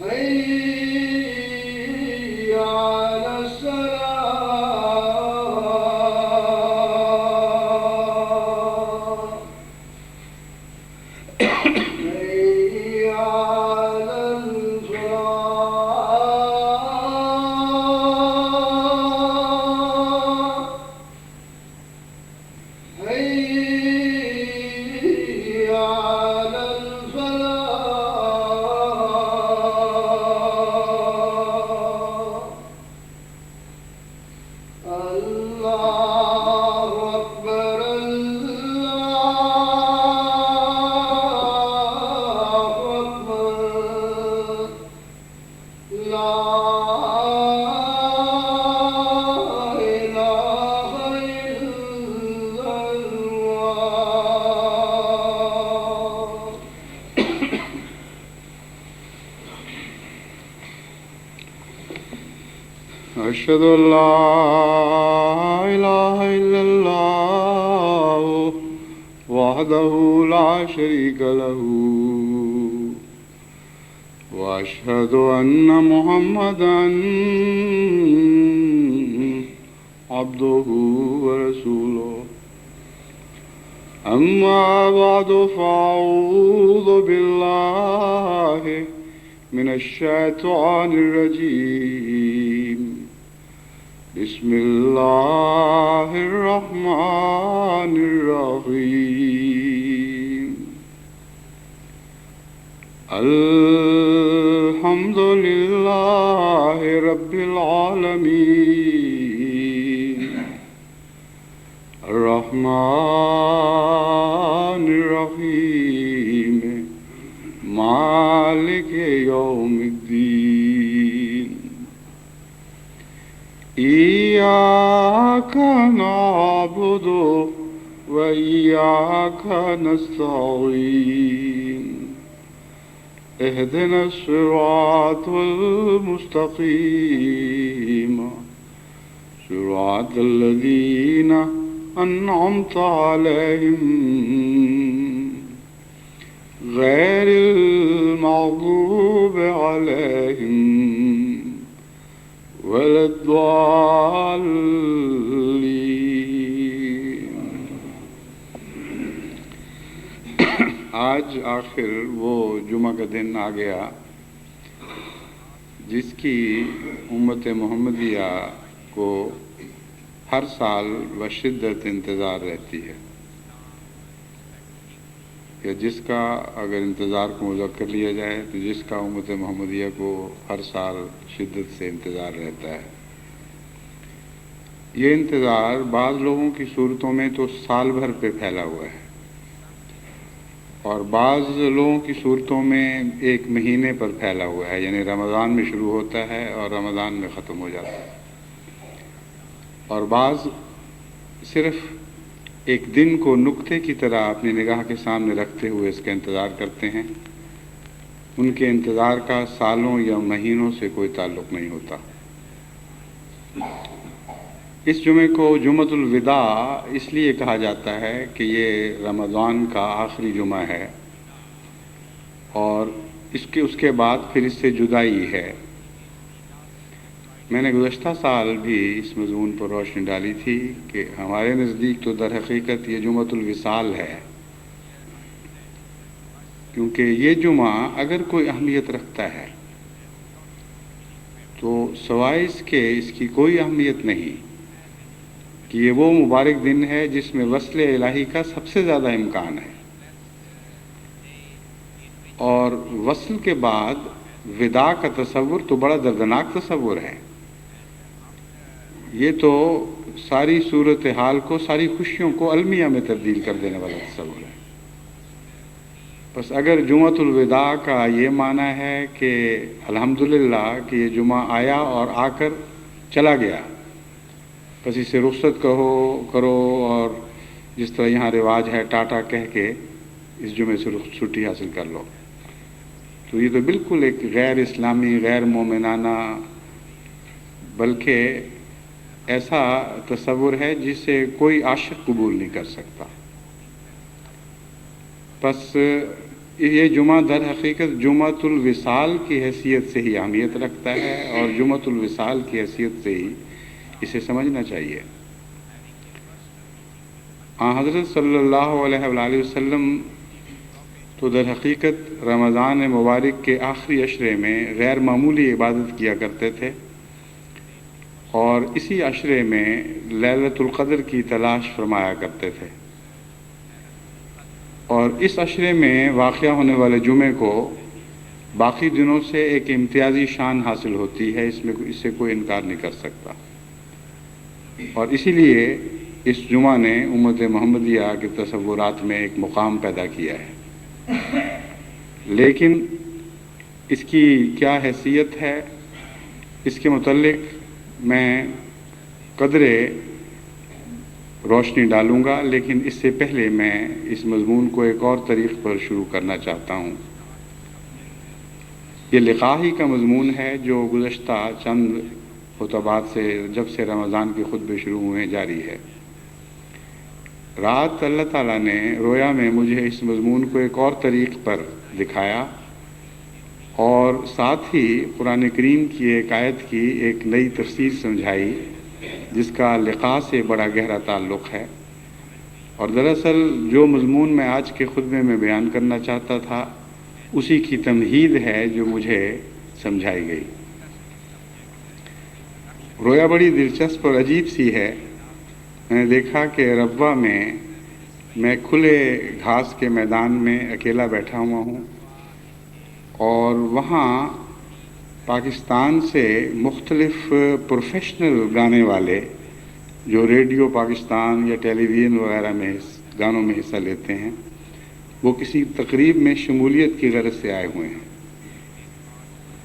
حي على الصلاة حي على الفلاح حي على الفلاح الله أكبر الله أكبر لا إله إلا الله. أشهد أن لا إله إلا الله وحده لا شريك له وأشهد أن محمدا عبده ورسوله. أما بعد فأعوذ بالله من الشيطان الرجيم. بسم الله الرحمن الرحيم. الحمد لله رب العالمين الرحمن الرحيم مالك يوم الدين. إياك نعبد وإياك نستعين. اهدنا الصراط المستقيم صراط الذين أنعمت عليهم غير المغضوب عليهم ولا الضالين. آج آخر وہ جمعہ کا دن آ گیا جس کی امت محمدیہ کو ہر سال بشدت انتظار رہتی ہے، کہ جس کا اگر انتظار کو مذکر لیا جائے تو جس کا امت محمدیہ کو ہر سال شدت سے انتظار رہتا ہے. یہ انتظار بعض لوگوں کی صورتوں میں تو سال بھر پہ پھیلا ہوا ہے، اور بعض لوگوں کی صورتوں میں ایک مہینے پر پھیلا ہوا ہے، یعنی رمضان میں شروع ہوتا ہے اور رمضان میں ختم ہو جاتا ہے. اور بعض صرف ایک دن کو نقطے کی طرح اپنی نگاہ کے سامنے رکھتے ہوئے اس کا انتظار کرتے ہیں. ان کے انتظار کا سالوں یا مہینوں سے کوئی تعلق نہیں ہوتا. اس جمعے کو جمعۃ الوداع اس لیے کہا جاتا ہے کہ یہ رمضان کا آخری جمعہ ہے، اور اس کے بعد پھر اس سے جدائی ہے. میں نے گزشتہ سال بھی اس مضمون پر روشنی ڈالی تھی کہ ہمارے نزدیک تو در حقیقت یہ جمعۃ الوصال ہے، کیونکہ یہ جمعہ اگر کوئی اہمیت رکھتا ہے تو سوائے اس کے اس کی کوئی اہمیت نہیں کہ یہ وہ مبارک دن ہے جس میں وصل الہی کا سب سے زیادہ امکان ہے. اور وصل کے بعد وداع کا تصور تو بڑا دردناک تصور ہے. یہ تو ساری صورتحال کو، ساری خوشیوں کو المیہ میں تبدیل کر دینے والا تصور ہے. بس اگر جمعۃ الوداع کا یہ معنی ہے کہ الحمدللہ کہ یہ جمعہ آیا اور آ کر چلا گیا، بس اسے رخصت کرو اور جس طرح یہاں رواج ہے ٹاٹا کہہ کے اس جمعے سے چھٹی حاصل کر لو، تو یہ تو بالکل ایک غیر اسلامی، غیر مومنانہ، بلکہ ایسا تصور ہے جسے کوئی عاشق قبول نہیں کر سکتا. بس یہ جمعہ در حقیقت جمعۃ الوصال کی حیثیت سے ہی اہمیت رکھتا ہے، اور جمعۃ الوصال کی حیثیت سے ہی اسے سمجھنا چاہیے۔ حضرت صلی اللہ علیہ وآلہ وسلم تو در حقیقت رمضان مبارک کے آخری عشرے میں غیر معمولی عبادت کیا کرتے تھے، اور اسی عشرے میں لیلۃ القدر کی تلاش فرمایا کرتے تھے، اور اس عشرے میں واقع ہونے والے جمعے کو باقی دنوں سے ایک امتیازی شان حاصل ہوتی ہے، اس سے کوئی انکار نہیں کر سکتا، اور اسی لیے اس جمعہ نے امت محمدیہ کے تصورات میں ایک مقام پیدا کیا ہے۔ لیکن اس کی کیا حیثیت ہے، اس کے متعلق میں قدرے روشنی ڈالوں گا، لیکن اس سے پہلے میں اس مضمون کو ایک اور طریق پر شروع کرنا چاہتا ہوں۔ یہ لقاء ہی کا مضمون ہے جو گزشتہ چند خطبات سے، جب سے رمضان کے خطبے شروع ہوئے جاری ہے۔ رات اللہ تعالیٰ نے رویا میں مجھے اس مضمون کو ایک اور طریق پر دکھایا، اور ساتھ ہی قرآن کریم کی ایک آیت کی ایک نئی تفسیر سمجھائی جس کا لقاء سے بڑا گہرا تعلق ہے، اور دراصل جو مضمون میں آج کے خطبے میں بیان کرنا چاہتا تھا اسی کی تمہید ہے جو مجھے سمجھائی گئی۔ رویا بڑی دلچسپ اور عجیب سی ہے۔ میں نے دیکھا کہ ربوہ میں کھلے گھاس کے میدان میں اکیلا بیٹھا ہوا ہوں، اور وہاں پاکستان سے مختلف پروفیشنل گانے والے جو ریڈیو پاکستان یا ٹیلی ویژن وغیرہ میں گانوں میں حصہ لیتے ہیں، وہ کسی تقریب میں شمولیت کی غرض سے آئے ہوئے ہیں،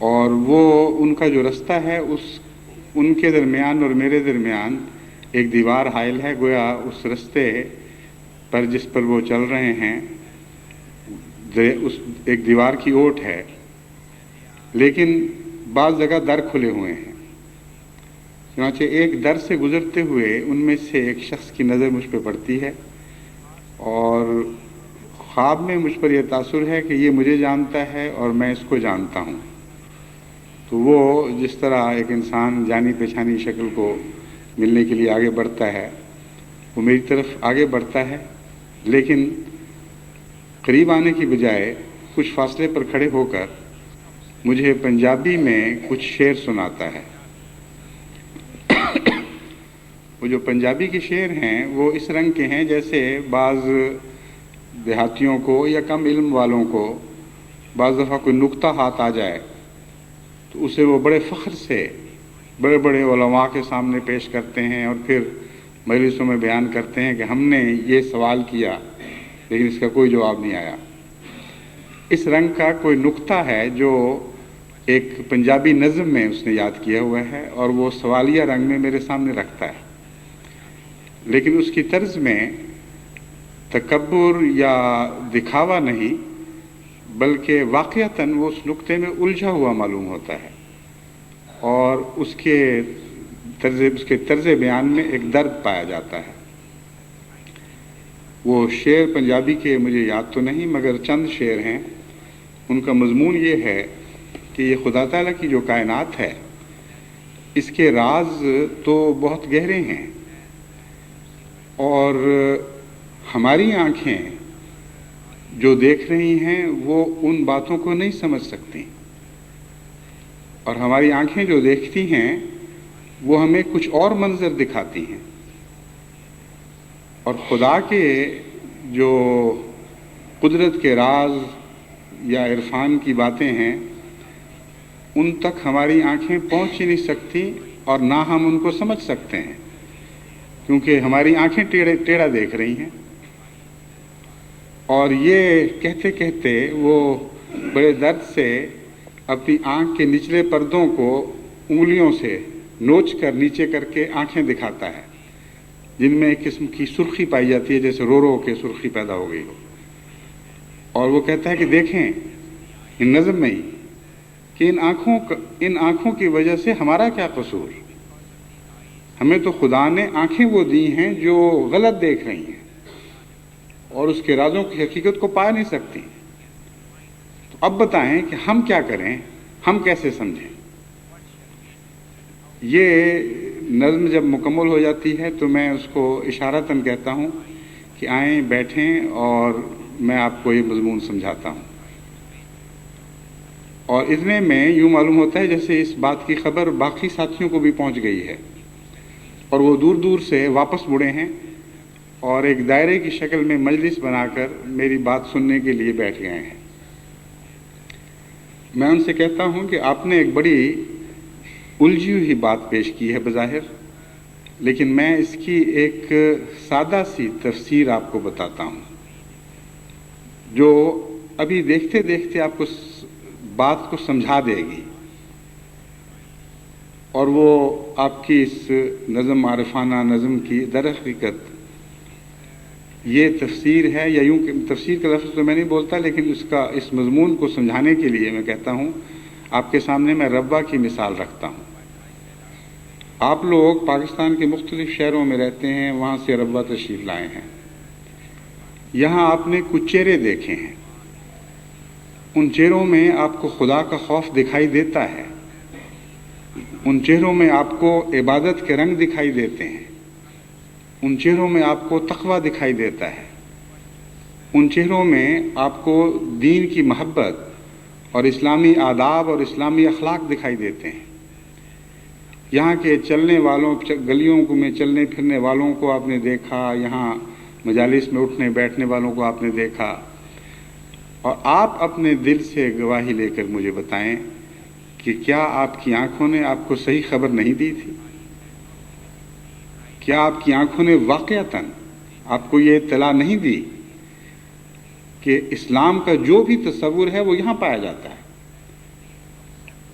اور وہ ان کا جو رستہ ہے ان کے درمیان اور میرے درمیان ایک دیوار حائل ہے، گویا اس رستے پر جس پر وہ چل رہے ہیں اس ایک دیوار کی اوٹ ہے، لیکن بعض جگہ در کھلے ہوئے ہیں۔ چنانچہ ایک در سے گزرتے ہوئے ان میں سے ایک شخص کی نظر مجھ پہ پڑتی ہے، اور خواب میں مجھ پر یہ تاثر ہے کہ یہ مجھے جانتا ہے اور میں اس کو جانتا ہوں۔ تو وہ جس طرح ایک انسان جانی پہچانی شکل کو ملنے کے لیے آگے بڑھتا ہے، وہ میری طرف آگے بڑھتا ہے، لیکن قریب آنے کی بجائے کچھ فاصلے پر کھڑے ہو کر مجھے پنجابی میں کچھ شعر سناتا ہے۔ وہ جو پنجابی کے شعر ہیں وہ اس رنگ کے ہیں جیسے بعض دیہاتیوں کو یا کم علم والوں کو بعض دفعہ کوئی نکتہ ہاتھ آ جائے تو اسے وہ بڑے فخر سے بڑے بڑے علماء کے سامنے پیش کرتے ہیں، اور پھر مجلسوں میں بیان کرتے ہیں کہ ہم نے یہ سوال کیا لیکن اس کا کوئی جواب نہیں آیا۔ اس رنگ کا کوئی نکتہ ہے جو ایک پنجابی نظم میں اس نے یاد کیا ہوا ہے، اور وہ سوالیہ رنگ میں میرے سامنے رکھتا ہے، لیکن اس کی طرز میں تکبر یا دکھاوا نہیں، بلکہ واقعتاً وہ اس نکتے میں الجھا ہوا معلوم ہوتا ہے، اور اس کے طرز بیان میں ایک درد پایا جاتا ہے۔ وہ شعر پنجابی کے مجھے یاد تو نہیں، مگر چند شعر ہیں۔ ان کا مضمون یہ ہے کہ یہ خدا تعالیٰ کی جو کائنات ہے اس کے راز تو بہت گہرے ہیں، اور ہماری آنکھیں جو دیکھ رہی ہیں وہ ان باتوں کو نہیں سمجھ سکتی، اور ہماری آنکھیں جو دیکھتی ہیں وہ ہمیں کچھ اور منظر دکھاتی ہیں، اور خدا کے جو قدرت کے راز یا عرفان کی باتیں ہیں ان تک ہماری آنکھیں پہنچ ہی نہیں سکتی، اور نہ ہم ان کو سمجھ سکتے ہیں، کیونکہ ہماری آنکھیں ٹیڑھا دیکھ رہی ہیں۔ اور یہ کہتے کہتے وہ بڑے درد سے اپنی آنکھ کے نچلے پردوں کو انگلیوں سے نوچ کر نیچے کر کے آنکھیں دکھاتا ہے، جن میں ایک قسم کی سرخی پائی جاتی ہے، جیسے رو رو کے سرخی پیدا ہو گئی ہو، اور وہ کہتا ہے کہ دیکھیں ان نظم میں ہی کہ ان آنکھوں کی وجہ سے ہمارا کیا قصور، ہمیں تو خدا نے آنکھیں وہ دی ہیں جو غلط دیکھ رہی ہیں اور اس کے رازوں کی حقیقت کو پا نہیں سکتی، اب بتائیں کہ ہم کیا کریں، ہم کیسے سمجھیں؟ یہ نظم جب مکمل ہو جاتی ہے تو میں اس کو اشارتاً کہتا ہوں کہ آئیں بیٹھیں اور میں آپ کو یہ مضمون سمجھاتا ہوں، اور اتنے میں یوں معلوم ہوتا ہے جیسے اس بات کی خبر باقی ساتھیوں کو بھی پہنچ گئی ہے اور وہ دور دور سے واپس مڑے ہیں اور ایک دائرے کی شکل میں مجلس بنا کر میری بات سننے کے لیے بیٹھ گئے ہیں۔ میں ان سے کہتا ہوں کہ آپ نے ایک بڑی الجھی ہوئی بات پیش کی ہے بظاہر، لیکن میں اس کی ایک سادہ سی تفسیر آپ کو بتاتا ہوں جو ابھی دیکھتے دیکھتے آپ کو بات کو سمجھا دے گی، اور وہ آپ کی اس نظم عارفانہ نظم کی در حقیقت یہ تفسیر ہے، یا یوں کہ تفسیر کا لفظ تو میں نہیں بولتا، لیکن اس مضمون کو سمجھانے کے لیے میں کہتا ہوں آپ کے سامنے میں ربوہ کی مثال رکھتا ہوں۔ آپ لوگ پاکستان کے مختلف شہروں میں رہتے ہیں، وہاں سے ربوہ تشریف لائے ہیں، یہاں آپ نے کچھ چہرے دیکھے ہیں، ان چہروں میں آپ کو خدا کا خوف دکھائی دیتا ہے، ان چہروں میں آپ کو عبادت کے رنگ دکھائی دیتے ہیں، ان چہروں میں آپ کو تقویٰ دکھائی دیتا ہے، ان چہروں میں آپ کو دین کی محبت اور اسلامی آداب اور اسلامی اخلاق دکھائی دیتے ہیں۔ یہاں کے چلنے والوں، گلیوں میں چلنے پھرنے والوں کو آپ نے دیکھا، یہاں مجالس میں اٹھنے بیٹھنے والوں کو آپ نے دیکھا، اور آپ اپنے دل سے گواہی لے کر مجھے بتائیں کہ کیا آپ کی آنکھوں نے آپ کو صحیح خبر نہیں دی تھی؟ کیا آپ کی آنکھوں نے واقعتاً آپ کو یہ اطلاع نہیں دی کہ اسلام کا جو بھی تصور ہے وہ یہاں پایا جاتا ہے،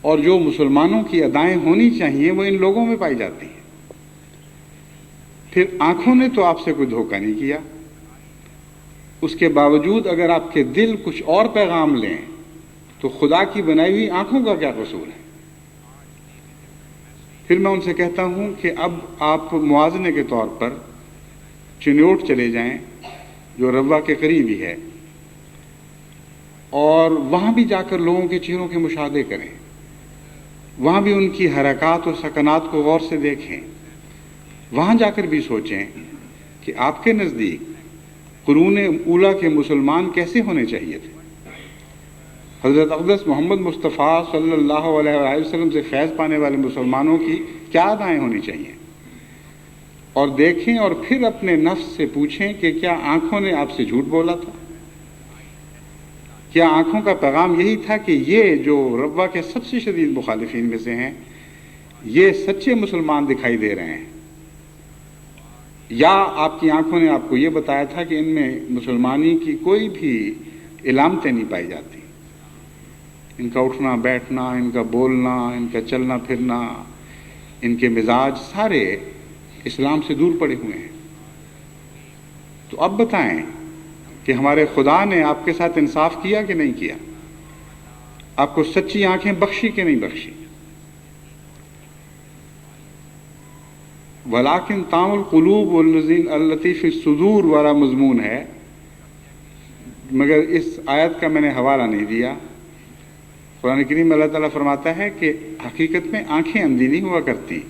اور جو مسلمانوں کی ادائیں ہونی چاہیے وہ ان لوگوں میں پائی جاتی ہیں؟ پھر آنکھوں نے تو آپ سے کوئی دھوکہ نہیں کیا، اس کے باوجود اگر آپ کے دل کچھ اور پیغام لیں تو خدا کی بنائی ہوئی آنکھوں کا کیا قصور ہے؟ پھر میں ان سے کہتا ہوں کہ اب آپ موازنے کے طور پر چنیوٹ چلے جائیں جو ربوہ کے قریب ہی ہے، اور وہاں بھی جا کر لوگوں کے چہروں کے مشاہدے کریں، وہاں بھی ان کی حرکات و سکنات کو غور سے دیکھیں، وہاں جا کر بھی سوچیں کہ آپ کے نزدیک قرون اولیٰ کے مسلمان کیسے ہونے چاہیے تھے، حضرت اقدس محمد مصطفیٰ صلی اللہ علیہ وآلہ وسلم سے فیض پانے والے مسلمانوں کی کیا ادائیں ہونی چاہیے، اور دیکھیں اور پھر اپنے نفس سے پوچھیں کہ کیا آنکھوں نے آپ سے جھوٹ بولا تھا؟ کیا آنکھوں کا پیغام یہی تھا کہ یہ جو ربوہ کے سب سے شدید مخالفین میں سے ہیں یہ سچے مسلمان دکھائی دے رہے ہیں، یا آپ کی آنکھوں نے آپ کو یہ بتایا تھا کہ ان میں مسلمانی کی کوئی بھی علامتیں نہیں پائی جاتی، ان کا اٹھنا بیٹھنا، ان کا بولنا، ان کا چلنا پھرنا، ان کے مزاج سارے اسلام سے دور پڑے ہوئے ہیں؟ تو اب بتائیں کہ ہمارے خدا نے آپ کے ساتھ انصاف کیا کہ نہیں کیا؟ آپ کو سچی آنکھیں بخشی کہ نہیں بخشی؟ وَلَٰكِن تَعْمَى الْقُلُوبُ الَّتِي فِي الصُّدُورِ والا مضمون ہے، مگر اس آیت کا میں نے حوالہ نہیں دیا۔ قرآن کریم میں اللہ تعالیٰ فرماتا ہے کہ حقیقت میں آنکھیں اندھی نہیں ہوا کرتی،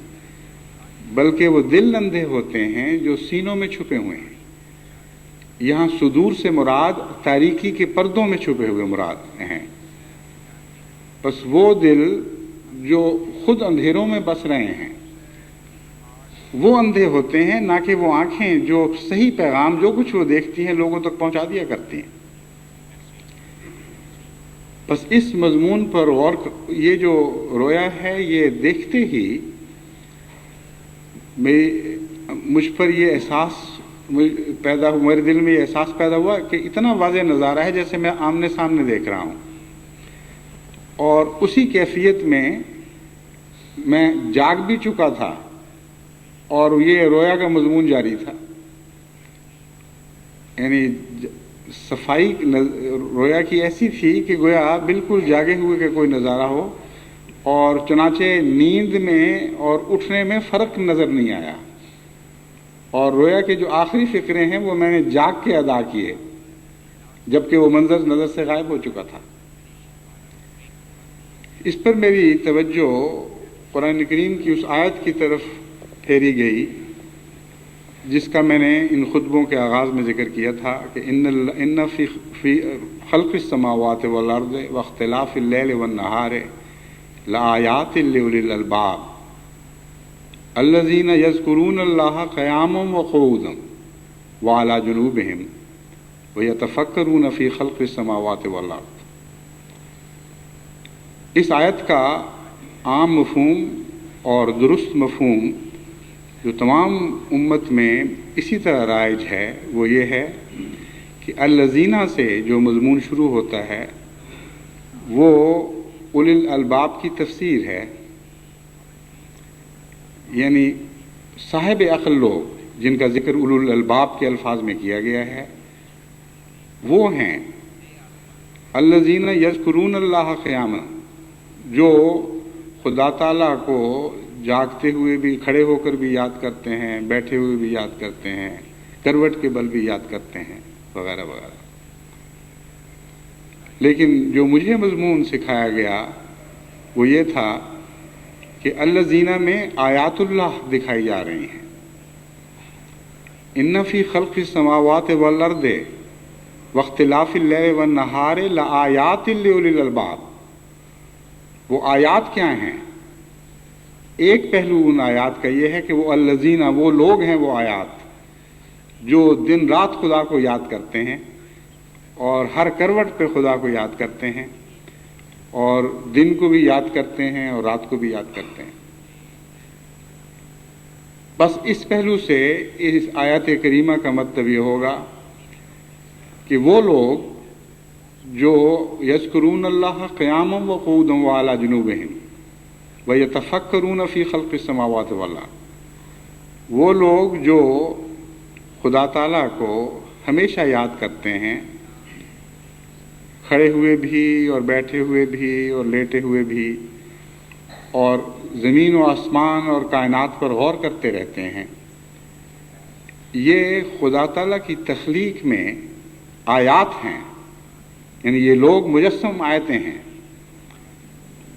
بلکہ وہ دل اندھے ہوتے ہیں جو سینوں میں چھپے ہوئے ہیں۔ یہاں صدور سے مراد تاریکی کے پردوں میں چھپے ہوئے مراد ہیں، بس وہ دل جو خود اندھیروں میں بس رہے ہیں وہ اندھے ہوتے ہیں، نہ کہ وہ آنکھیں جو صحیح پیغام جو کچھ وہ دیکھتی ہیں لوگوں تک پہنچا دیا کرتی ہیں۔ بس اس مضمون پر غور، یہ جو رویا ہے یہ دیکھتے ہی مجھ پر یہ احساس پیدا ہوا، میرے دل میں یہ احساس پیدا ہوا کہ اتنا واضح نظارہ ہے جیسے میں آمنے سامنے دیکھ رہا ہوں، اور اسی کیفیت میں جاگ بھی چکا تھا اور یہ رویا کا مضمون جاری تھا، یعنی صفائی رویا کی ایسی تھی کہ گویا بالکل جاگے ہوئے کا کوئی نظارہ ہو، اور چنانچہ نیند میں اور اٹھنے میں فرق نظر نہیں آیا، اور رویا کے جو آخری فقرے ہیں وہ میں نے جاگ کے ادا کیے جبکہ وہ منظر نظر سے غائب ہو چکا تھا۔ اس پر میری توجہ قرآن کریم کی اس آیت کی طرف پھیری گئی جس کا میں نے ان خطبوں کے آغاز میں ذکر کیا تھا کہ ان فی خلق السماوات والارض واختلاف اللیل والنہار لآیات لأولی الالباب الذین یذکرون اللہ قیاما وقعودا وعلی جنوبہم ویتفکرون فی خلق السماوات والارض۔ اس آیت کا عام مفہوم اور درست مفہوم جو تمام امت میں اسی طرح رائج ہے وہ یہ ہے کہ الذین سے جو مضمون شروع ہوتا ہے وہ اولی الالباب کی تفسیر ہے، یعنی صاحب عقل لوگ جن کا ذکر اولی الالباب کے الفاظ میں کیا گیا ہے وہ ہیں الذین یذکرون اللہ قیاما، جو خدا تعالیٰ کو جاگتے ہوئے بھی، کھڑے ہو کر بھی یاد کرتے ہیں، بیٹھے ہوئے بھی یاد کرتے ہیں، کروٹ کے بل بھی یاد کرتے ہیں، وغیرہ وغیرہ۔ لیکن جو مجھے مضمون سکھایا گیا وہ یہ تھا کہ الذین میں آیات اللہ دکھائی جا رہی ہیں۔ ان فی خلق السماوات والارض واختلاف اللیل والنہار لآیات لأولی الالباب۔ وہ آیات کیا ہیں؟ ایک پہلو ان آیات کا یہ ہے کہ وہ الذین، وہ لوگ ہیں، وہ آیات جو دن رات خدا کو یاد کرتے ہیں اور ہر کروٹ پہ خدا کو یاد کرتے ہیں، اور دن کو بھی یاد کرتے ہیں اور رات کو بھی یاد کرتے ہیں۔ بس اس پہلو سے اس آیت کریمہ کا مطلب یہ ہوگا کہ وہ لوگ جو یذکرون اللہ قیاما وقعودا وعلی جنوبہم ویتفکرون فی خلق السماوات والارض، وہ لوگ جو خدا تعالیٰ کو ہمیشہ یاد کرتے ہیں، کھڑے ہوئے بھی اور بیٹھے ہوئے بھی اور لیٹے ہوئے بھی، اور زمین و آسمان اور کائنات پر غور کرتے رہتے ہیں، یہ خدا تعالیٰ کی تخلیق میں آیات ہیں، یعنی یہ لوگ مجسم آیتیں ہیں،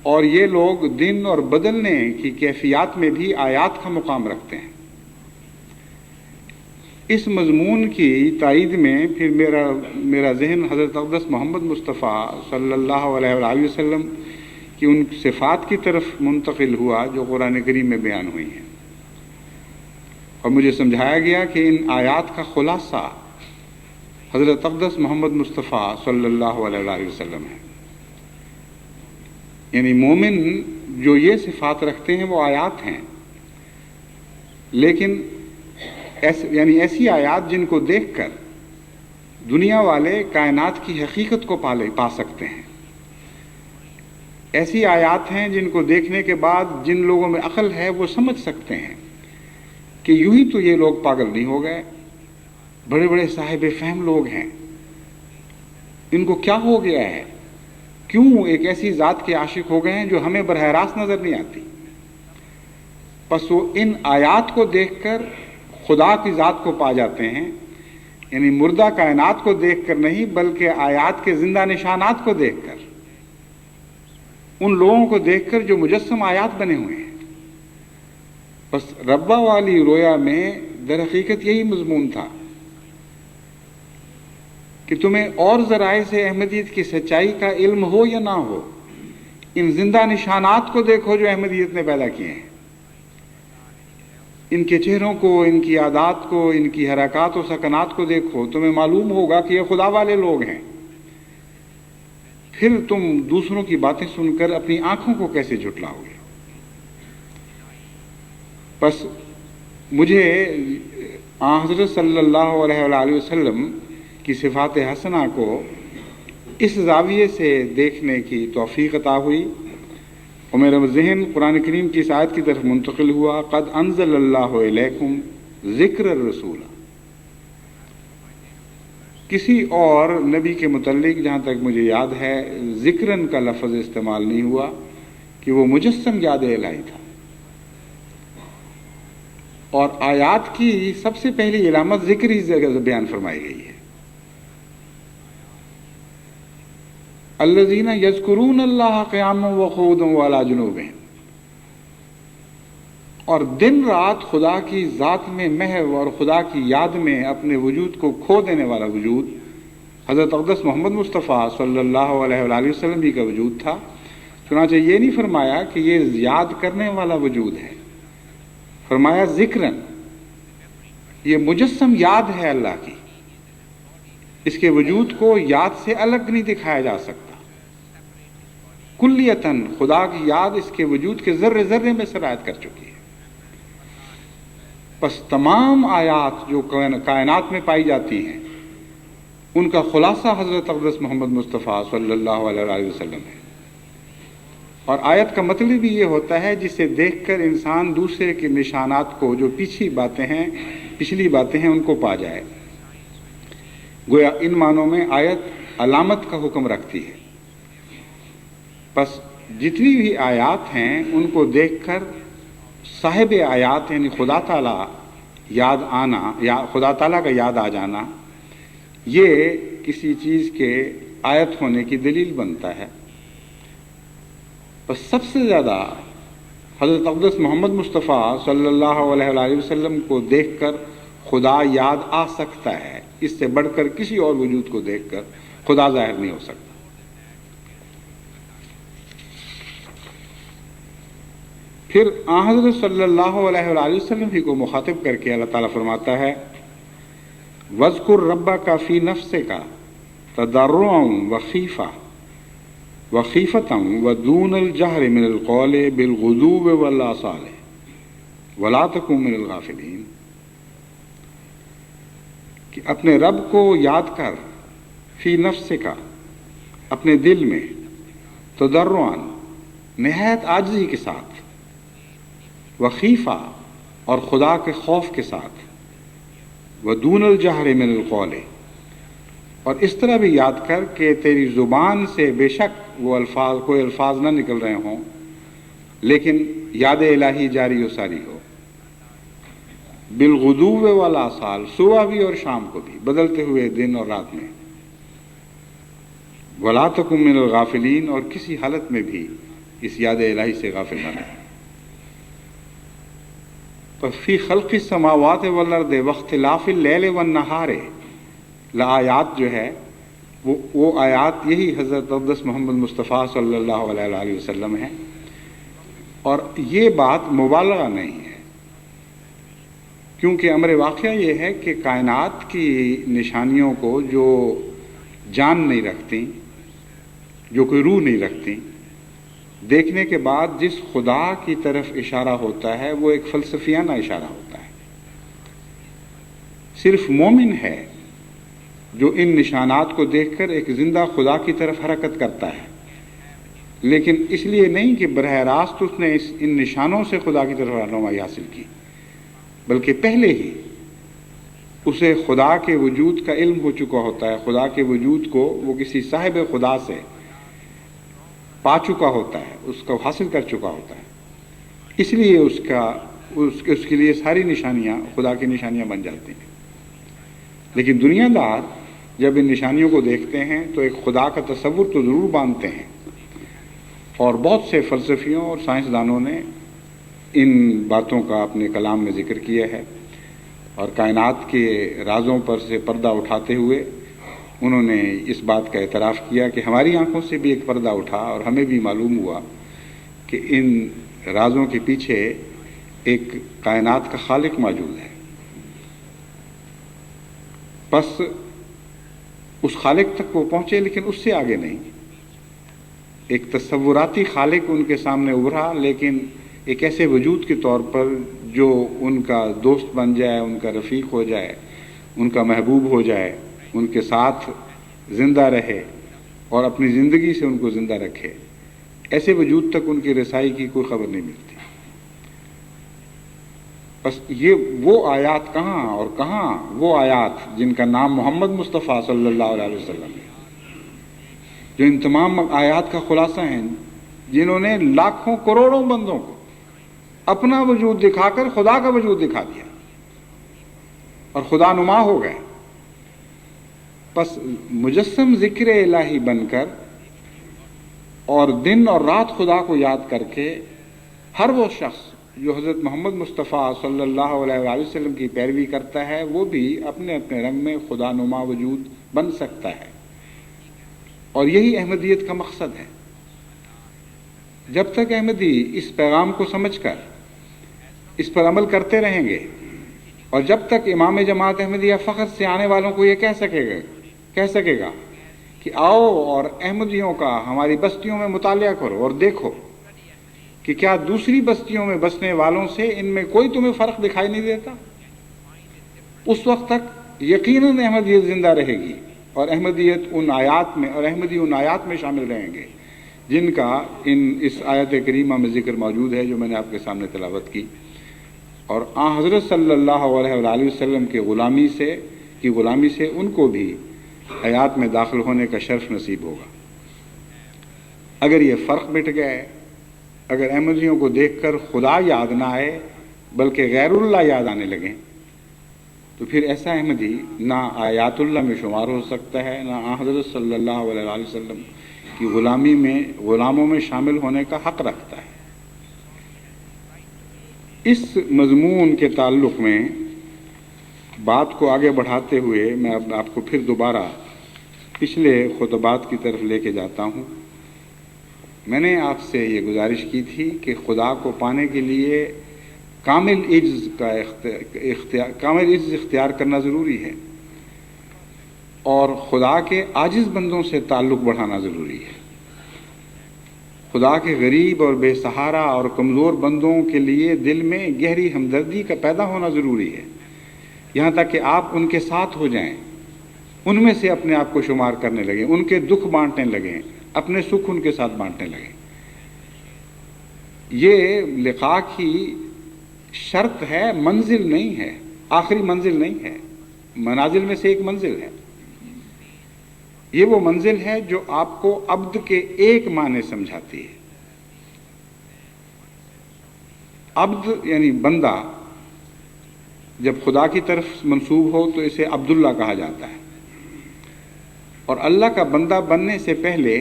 اور یہ لوگ دن اور بدلنے کی کیفیات میں بھی آیات کا مقام رکھتے ہیں۔ اس مضمون کی تائید میں پھر میرا ذہن حضرت اقدس محمد مصطفیٰ صلی اللہ علیہ وآلہ وسلم کی ان صفات کی طرف منتقل ہوا جو قرآن کریم میں بیان ہوئی ہیں، اور مجھے سمجھایا گیا کہ ان آیات کا خلاصہ حضرت اقدس محمد مصطفیٰ صلی اللہ علیہ وآلہ وسلم ہے۔ یعنی مومن جو یہ صفات رکھتے ہیں وہ آیات ہیں، لیکن ایسی آیات جن کو دیکھ کر دنیا والے کائنات کی حقیقت کو پا سکتے ہیں، ایسی آیات ہیں جن کو دیکھنے کے بعد جن لوگوں میں عقل ہے وہ سمجھ سکتے ہیں کہ یوں ہی تو یہ لوگ پاگل نہیں ہو گئے، بڑے بڑے صاحب فہم لوگ ہیں، ان کو کیا ہو گیا ہے، کیوں ایک ایسی ذات کے عاشق ہو گئے ہیں جو ہمیں براہ راست نظر نہیں آتی۔ پس وہ ان آیات کو دیکھ کر خدا کی ذات کو پا جاتے ہیں، یعنی مردہ کائنات کو دیکھ کر نہیں بلکہ آیات کے زندہ نشانات کو دیکھ کر، ان لوگوں کو دیکھ کر جو مجسم آیات بنے ہوئے ہیں۔ بس ربا والی رویا میں در حقیقت یہی مضمون تھا کہ تمہیں اور ذرائع سے احمدیت کی سچائی کا علم ہو یا نہ ہو، ان زندہ نشانات کو دیکھو جو احمدیت نے پیدا کیے ہیں، ان کے چہروں کو، ان کی عادات کو، ان کی حرکات و سکنات کو دیکھو، تمہیں معلوم ہوگا کہ یہ خدا والے لوگ ہیں۔ پھر تم دوسروں کی باتیں سن کر اپنی آنکھوں کو کیسے جھٹلاؤ گے؟ بس مجھے حضرت صلی اللہ علیہ وآلہ وسلم کی صفات حسنہ کو اس زاویے سے دیکھنے کی توفیق عطا ہوئی، اور میرا ذہن قرآن کریم کی اس آیت کی طرف منتقل ہوا، قد انزل اللہ علیکم ذکر الرسول۔ کسی اور نبی کے متعلق جہاں تک مجھے یاد ہے ذکرن کا لفظ استعمال نہیں ہوا کہ وہ مجسم یاد الہی تھا، اور آیات کی سب سے پہلی علامت ذکر ہی بیان فرمائی گئی ہے۔ الذین یذکرون اللہ قیاما وقعودا وعلی جنوبہم، اور دن رات خدا کی ذات میں محو اور خدا کی یاد میں اپنے وجود کو کھو دینے والا وجود حضرت اقدس محمد مصطفیٰ صلی اللہ علیہ وآلہ وسلم ہی کا وجود تھا۔ چنانچہ یہ نہیں فرمایا کہ یہ یاد کرنے والا وجود ہے، فرمایا ذکرن، یہ مجسم یاد ہے اللہ کی، اس کے وجود کو یاد سے الگ نہیں دکھایا جا سکتا۔ کلیتاً خدا کی یاد اس کے وجود کے ذرے ذرے میں سرایت کر چکی ہے۔ پس تمام آیات جو کائنات میں پائی جاتی ہیں ان کا خلاصہ حضرت اقدس محمد مصطفیٰ صلی اللہ علیہ وآلہ وسلم ہے، اور آیت کا مطلب بھی یہ ہوتا ہے جسے دیکھ کر انسان دوسرے کے نشانات کو، جو پچھلی باتیں ہیں ان کو پا جائے۔ گویا ان معنوں میں آیت علامت کا حکم رکھتی ہے۔ پس جتنی بھی آیات ہیں ان کو دیکھ کر صاحب آیات یعنی خدا تعالیٰ یاد آنا یا خدا تعالیٰ کا یاد آ جانا، یہ کسی چیز کے آیت ہونے کی دلیل بنتا ہے۔ بس سب سے زیادہ حضرت اقدس محمد مصطفیٰ صلی اللہ علیہ وآلہ وسلم کو دیکھ کر خدا یاد آ سکتا ہے، اس سے بڑھ کر کسی اور وجود کو دیکھ کر خدا ظاہر نہیں ہو سکتا۔ پھر حضرت صلی اللہ علیہ وآلہ وسلم ہی کو مخاطب کر کے اللہ تعالیٰ فرماتا ہے وَاذْكُرْ رَبَّكَ فِي نَفْسِكَ تَضَرُّعًا وَخِيفَةً وَدُونَ الْجَهْرِ مِنَ الْقَوْلِ بِالْغُدُوِّ وَالْآصَالِ وَلَا تَكُن مِنَ الْغَافِلِينَ، کہ اپنے رب کو یاد کر، فی نفسک، اپنے دل میں، تضرعاً، نہایت عاجزی کے ساتھ، وخیفہ، اور خدا کے خوف کے ساتھ، ودون الجہر من القول، اور اس طرح بھی یاد کر کہ تیری زبان سے بے شک وہ کوئی الفاظ نہ نکل رہے ہوں لیکن یاد الہی جاری و ساری ہو، بالغدو والآصال، صبح بھی اور شام کو بھی، بدلتے ہوئے دن اور رات میں، ولا تکن من الغافلین، اور کسی حالت میں بھی اس یاد الہی سے غافل نہ رہیں۔ فی خلق السماوات والارض واختلاف اللیل والنہار لآیات جو ہے وہ آیات یہی حضرت اقدس محمد مصطفیٰ صلی اللہ علیہ وآلہ وسلم ہے، اور یہ بات مبالغہ نہیں ہے، کیونکہ امر واقعہ یہ ہے کہ کائنات کی نشانیوں کو جو جان نہیں رکھتی، جو کوئی روح نہیں رکھتی، دیکھنے کے بعد جس خدا کی طرف اشارہ ہوتا ہے وہ ایک فلسفیانہ اشارہ ہوتا ہے۔ صرف مومن ہے جو ان نشانات کو دیکھ کر ایک زندہ خدا کی طرف حرکت کرتا ہے، لیکن اس لیے نہیں کہ براہ راست اس نے ان نشانوں سے خدا کی طرف رہنمائی حاصل کی، بلکہ پہلے ہی اسے خدا کے وجود کا علم ہو چکا ہوتا ہے، خدا کے وجود کو وہ کسی صاحب خدا سے پا چکا ہوتا ہے، اس کو حاصل کر چکا ہوتا ہے، اس لیے اس کے لیے ساری نشانیاں خدا کی نشانیاں بن جاتی ہیں۔ لیکن دنیا دار جب ان نشانیوں کو دیکھتے ہیں تو ایک خدا کا تصور تو ضرور باندھتے ہیں، اور بہت سے فلسفیوں اور سائنسدانوں نے ان باتوں کا اپنے کلام میں ذکر کیا ہے، اور کائنات کے رازوں پر سے پردہ اٹھاتے ہوئے انہوں نے اس بات کا اعتراف کیا کہ ہماری آنکھوں سے بھی ایک پردہ اٹھا اور ہمیں بھی معلوم ہوا کہ ان رازوں کے پیچھے ایک کائنات کا خالق موجود ہے۔ بس اس خالق تک وہ پہنچے لیکن اس سے آگے نہیں، ایک تصوراتی خالق ان کے سامنے ابھرا، لیکن ایک ایسے وجود کے طور پر جو ان کا دوست بن جائے، ان کا رفیق ہو جائے، ان کا محبوب ہو جائے، ان کے ساتھ زندہ رہے اور اپنی زندگی سے ان کو زندہ رکھے، ایسے وجود تک ان کی رسائی کی کوئی خبر نہیں ملتی۔ بس یہ وہ آیات کہاں اور کہاں وہ آیات جن کا نام محمد مصطفیٰ صلی اللہ علیہ وسلم ہے، جو ان تمام آیات کا خلاصہ ہیں، جنہوں نے لاکھوں کروڑوں بندوں کو اپنا وجود دکھا کر خدا کا وجود دکھا دیا اور خدا نما ہو گئے۔ پس مجسم ذکر الہی بن کر اور دن اور رات خدا کو یاد کر کے ہر وہ شخص جو حضرت محمد مصطفیٰ صلی اللہ علیہ وآلہ وسلم کی پیروی کرتا ہے وہ بھی اپنے اپنے رنگ میں خدا نما وجود بن سکتا ہے، اور یہی احمدیت کا مقصد ہے۔ جب تک احمدی اس پیغام کو سمجھ کر اس پر عمل کرتے رہیں گے، اور جب تک امام جماعت احمدیہ فخر سے آنے والوں کو یہ کہہ سکے گا کہ آؤ اور احمدیوں کا ہماری بستیوں میں مطالعہ کرو اور دیکھو کہ کیا دوسری بستیوں میں بسنے والوں سے ان میں کوئی تمہیں فرق دکھائی نہیں دیتا، اس وقت تک یقیناً احمدیت زندہ رہے گی، اور احمدی ان آیات میں شامل رہیں گے جن کا اس آیت کریمہ میں ذکر موجود ہے جو میں نے آپ کے سامنے تلاوت کی، اور آن حضرت صلی اللہ علیہ وآلہ وسلم کی غلامی سے ان کو بھی حیات میں داخل ہونے کا شرف نصیب ہوگا۔ اگر یہ فرق مٹ گئے، اگر احمدیوں کو دیکھ کر خدا یاد نہ آئے بلکہ غیر اللہ یاد آنے لگیں، تو پھر ایسا احمدی نہ آیات اللہ میں شمار ہو سکتا ہے، نہ آن حضرت صلی اللہ علیہ وآلہ وسلم کی غلاموں میں شامل ہونے کا حق رکھتا ہے۔ اس مضمون کے تعلق میں بات کو آگے بڑھاتے ہوئے میں آپ کو پھر دوبارہ پچھلے خطبات کی طرف لے کے جاتا ہوں۔ میں نے آپ سے یہ گزارش کی تھی کہ خدا کو پانے کے لیے کامل عجز اختیار کرنا ضروری ہے، اور خدا کے عاجز بندوں سے تعلق بڑھانا ضروری ہے۔ خدا کے غریب اور بے سہارا اور کمزور بندوں کے لیے دل میں گہری ہمدردی کا پیدا ہونا ضروری ہے، یہاں تک کہ آپ ان کے ساتھ ہو جائیں، ان میں سے اپنے آپ کو شمار کرنے لگیں، ان کے دکھ بانٹنے لگیں، اپنے سکھ ان کے ساتھ بانٹنے لگیں۔ یہ لقاء کی شرط ہے، منزل نہیں ہے، آخری منزل نہیں ہے، منازل میں سے ایک منزل ہے۔ یہ وہ منزل ہے جو آپ کو عبد کے ایک معنی سمجھاتی ہے۔ عبد یعنی بندہ جب خدا کی طرف منسوب ہو تو اسے عبداللہ کہا جاتا ہے، اور اللہ کا بندہ بننے سے پہلے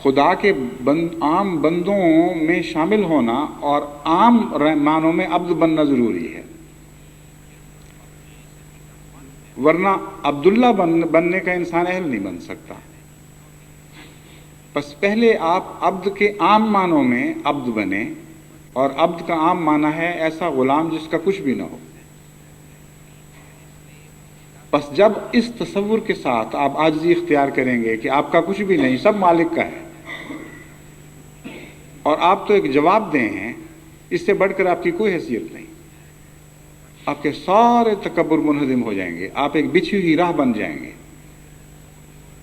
خدا کے عام بندوں میں شامل ہونا اور عام معنوں میں عبد بننا ضروری ہے، ورنہ عبداللہ بننے کا انسان اہل نہیں بن سکتا۔ بس پہلے آپ عبد کے عام معنوں میں عبد بنے، اور عبد کا عام معنی ہے ایسا غلام جس کا کچھ بھی نہ ہو۔ بس جب اس تصور کے ساتھ آپ عاجزی اختیار کریں گے کہ آپ کا کچھ بھی نہیں، سب مالک کا ہے، اور آپ تو ایک جواب دیں ہیں، اس سے بڑھ کر آپ کی کوئی حیثیت نہیں، آپ کے سارے تکبر منہدم ہو جائیں گے، آپ ایک بچھی ہوئی راہ بن جائیں گے،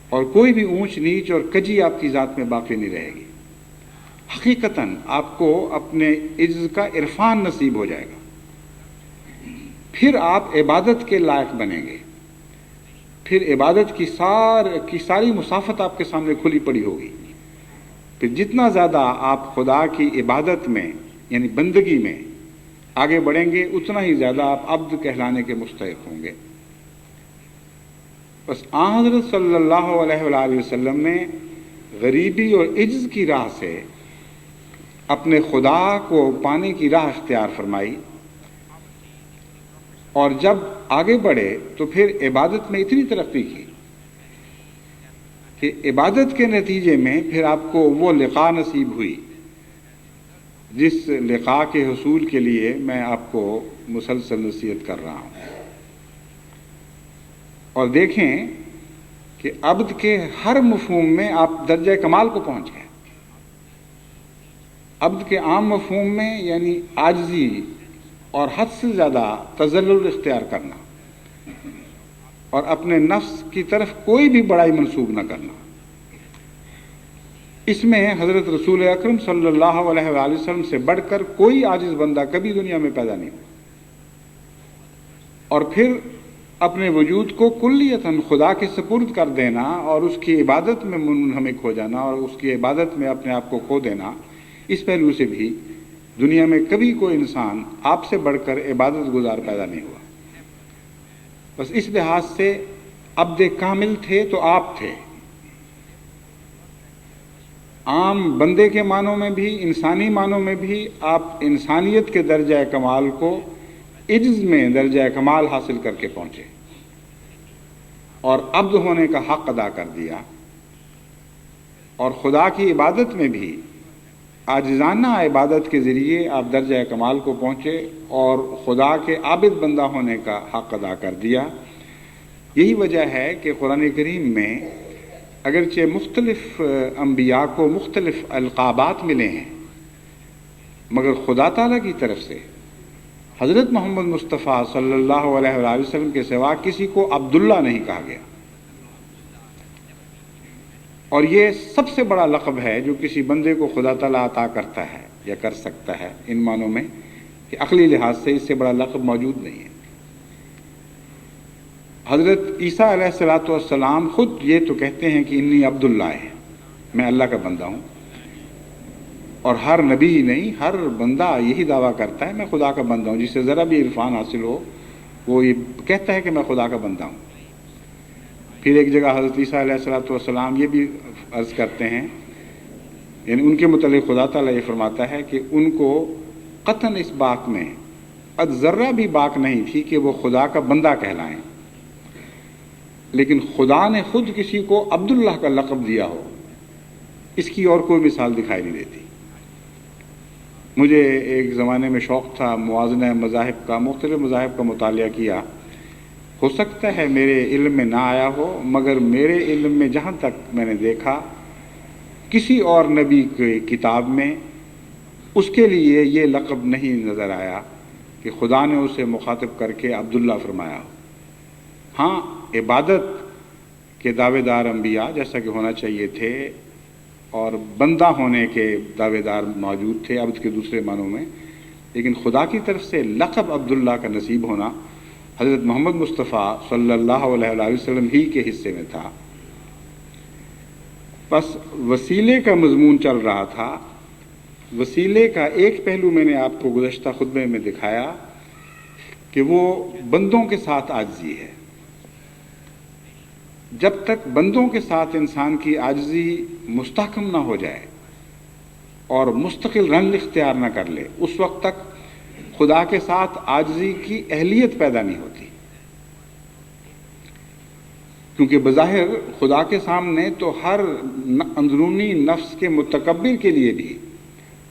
اور کوئی بھی اونچ نیچ اور کجی آپ کی ذات میں باقی نہیں رہے گی۔ حقیقتاً آپ کو اپنے عجز کا عرفان نصیب ہو جائے گا، پھر آپ عبادت کے لائق بنیں گے، پھر عبادت کی ساری مسافت آپ کے سامنے کھلی پڑی ہوگی۔ پھر جتنا زیادہ آپ خدا کی عبادت میں یعنی بندگی میں آگے بڑھیں گے، اتنا ہی زیادہ آپ عبد کہلانے کے مستحق ہوں گے۔ بس آن حضرت صلی اللہ علیہ وآلہ وسلم نے غریبی اور عجز کی راہ سے اپنے خدا کو پانے کی راہ اختیار فرمائی، اور جب آگے بڑھے تو پھر عبادت میں اتنی ترقی کی کہ عبادت کے نتیجے میں پھر آپ کو وہ لقاء نصیب ہوئی جس لقاء کے حصول کے لیے میں آپ کو مسلسل نصیحت کر رہا ہوں۔ اور دیکھیں کہ عبد کے ہر مفہوم میں آپ درجہ کمال کو پہنچ گئے۔ عبد کے عام مفہوم میں یعنی عاجزی اور حد سے زیادہ تذلل اختیار کرنا، اور اپنے نفس کی طرف کوئی بھی بڑائی منسوب نہ کرنا، اس میں حضرت رسول اکرم صلی اللہ علیہ وآلہ وسلم سے بڑھ کر کوئی عاجز بندہ کبھی دنیا میں پیدا نہیں ہوا۔ اور پھر اپنے وجود کو کلیتاً خدا کے سپرد کر دینا اور اس کی عبادت میں منہمک ہو جانا اور اس کی عبادت میں اپنے آپ کو کھو دینا، اس پہلو سے بھی دنیا میں کبھی کوئی انسان آپ سے بڑھ کر عبادت گزار پیدا نہیں ہوا۔ بس اس لحاظ سے عبد کامل تھے تو آپ تھے، عام بندے کے معنوں میں بھی، انسانی معنوں میں بھی آپ انسانیت کے درجہ کمال کو عجز میں درجہ کمال حاصل کر کے پہنچے اور عبد ہونے کا حق ادا کر دیا، اور خدا کی عبادت میں بھی عاجزانہ عبادت کے ذریعے آپ درجہ کمال کو پہنچے اور خدا کے عابد بندہ ہونے کا حق ادا کر دیا۔ یہی وجہ ہے کہ قرآن کریم میں اگرچہ مختلف انبیاء کو مختلف القابات ملے ہیں، مگر خدا تعالیٰ کی طرف سے حضرت محمد مصطفیٰ صلی اللہ علیہ وآلہ وسلم کے سوا کسی کو عبداللہ نہیں کہا گیا، اور یہ سب سے بڑا لقب ہے جو کسی بندے کو خدا تعالیٰ عطا کرتا ہے یا کر سکتا ہے، ان معنوں میں کہ عقلی لحاظ سے اس سے بڑا لقب موجود نہیں ہے۔ حضرت عیسیٰ علیہ الصلوۃ والسلام خود یہ تو کہتے ہیں کہ انی عبداللہ ہے، میں اللہ کا بندہ ہوں، اور ہر نبی ہی نہیں، ہر بندہ یہی دعویٰ کرتا ہے میں خدا کا بندہ ہوں، جسے ذرا بھی عرفان حاصل ہو وہ یہ کہتا ہے کہ میں خدا کا بندہ ہوں۔ پھر ایک جگہ حضرت عیسیٰ علیہ الصلوۃ والسلام یہ بھی عرض کرتے ہیں، یعنی ان کے متعلق خدا تعالیٰ یہ فرماتا ہے کہ ان کو قطعاً اس بات میں ذرہ بھی باک نہیں تھی کہ وہ خدا کا بندہ کہلائیں، لیکن خدا نے خود کسی کو عبداللہ کا لقب دیا ہو، اس کی اور کوئی مثال دکھائی نہیں دیتی۔ مجھے ایک زمانے میں شوق تھا موازنہ مذاہب کا، مختلف مذاہب کا مطالعہ کیا، ہو سکتا ہے میرے علم میں نہ آیا ہو، مگر میرے علم میں جہاں تک میں نے دیکھا کسی اور نبی کی کتاب میں اس کے لیے یہ لقب نہیں نظر آیا کہ خدا نے اسے مخاطب کر کے عبداللہ فرمایا ہو۔ ہاں، عبادت کے دعوے دار انبیاء جیسا کہ ہونا چاہیے تھے، اور بندہ ہونے کے دعوے دار موجود تھے عبد کے دوسرے معنوں میں، لیکن خدا کی طرف سے لقب عبداللہ کا نصیب ہونا حضرت محمد مصطفیٰ صلی اللہ علیہ وآلہ وسلم ہی کے حصے میں تھا۔ بس وسیلے کا مضمون چل رہا تھا۔ وسیلے کا ایک پہلو میں نے آپ کو گزشتہ خطبے میں دکھایا کہ وہ بندوں کے ساتھ عاجزی ہے۔ جب تک بندوں کے ساتھ انسان کی عاجزی مستحکم نہ ہو جائے اور مستقل رنگ اختیار نہ کر لے، اس وقت تک خدا کے ساتھ عاجزی کی اہلیت پیدا نہیں ہوتی، کیونکہ بظاہر خدا کے سامنے تو ہر اندرونی نفس کے متکبر کے لیے بھی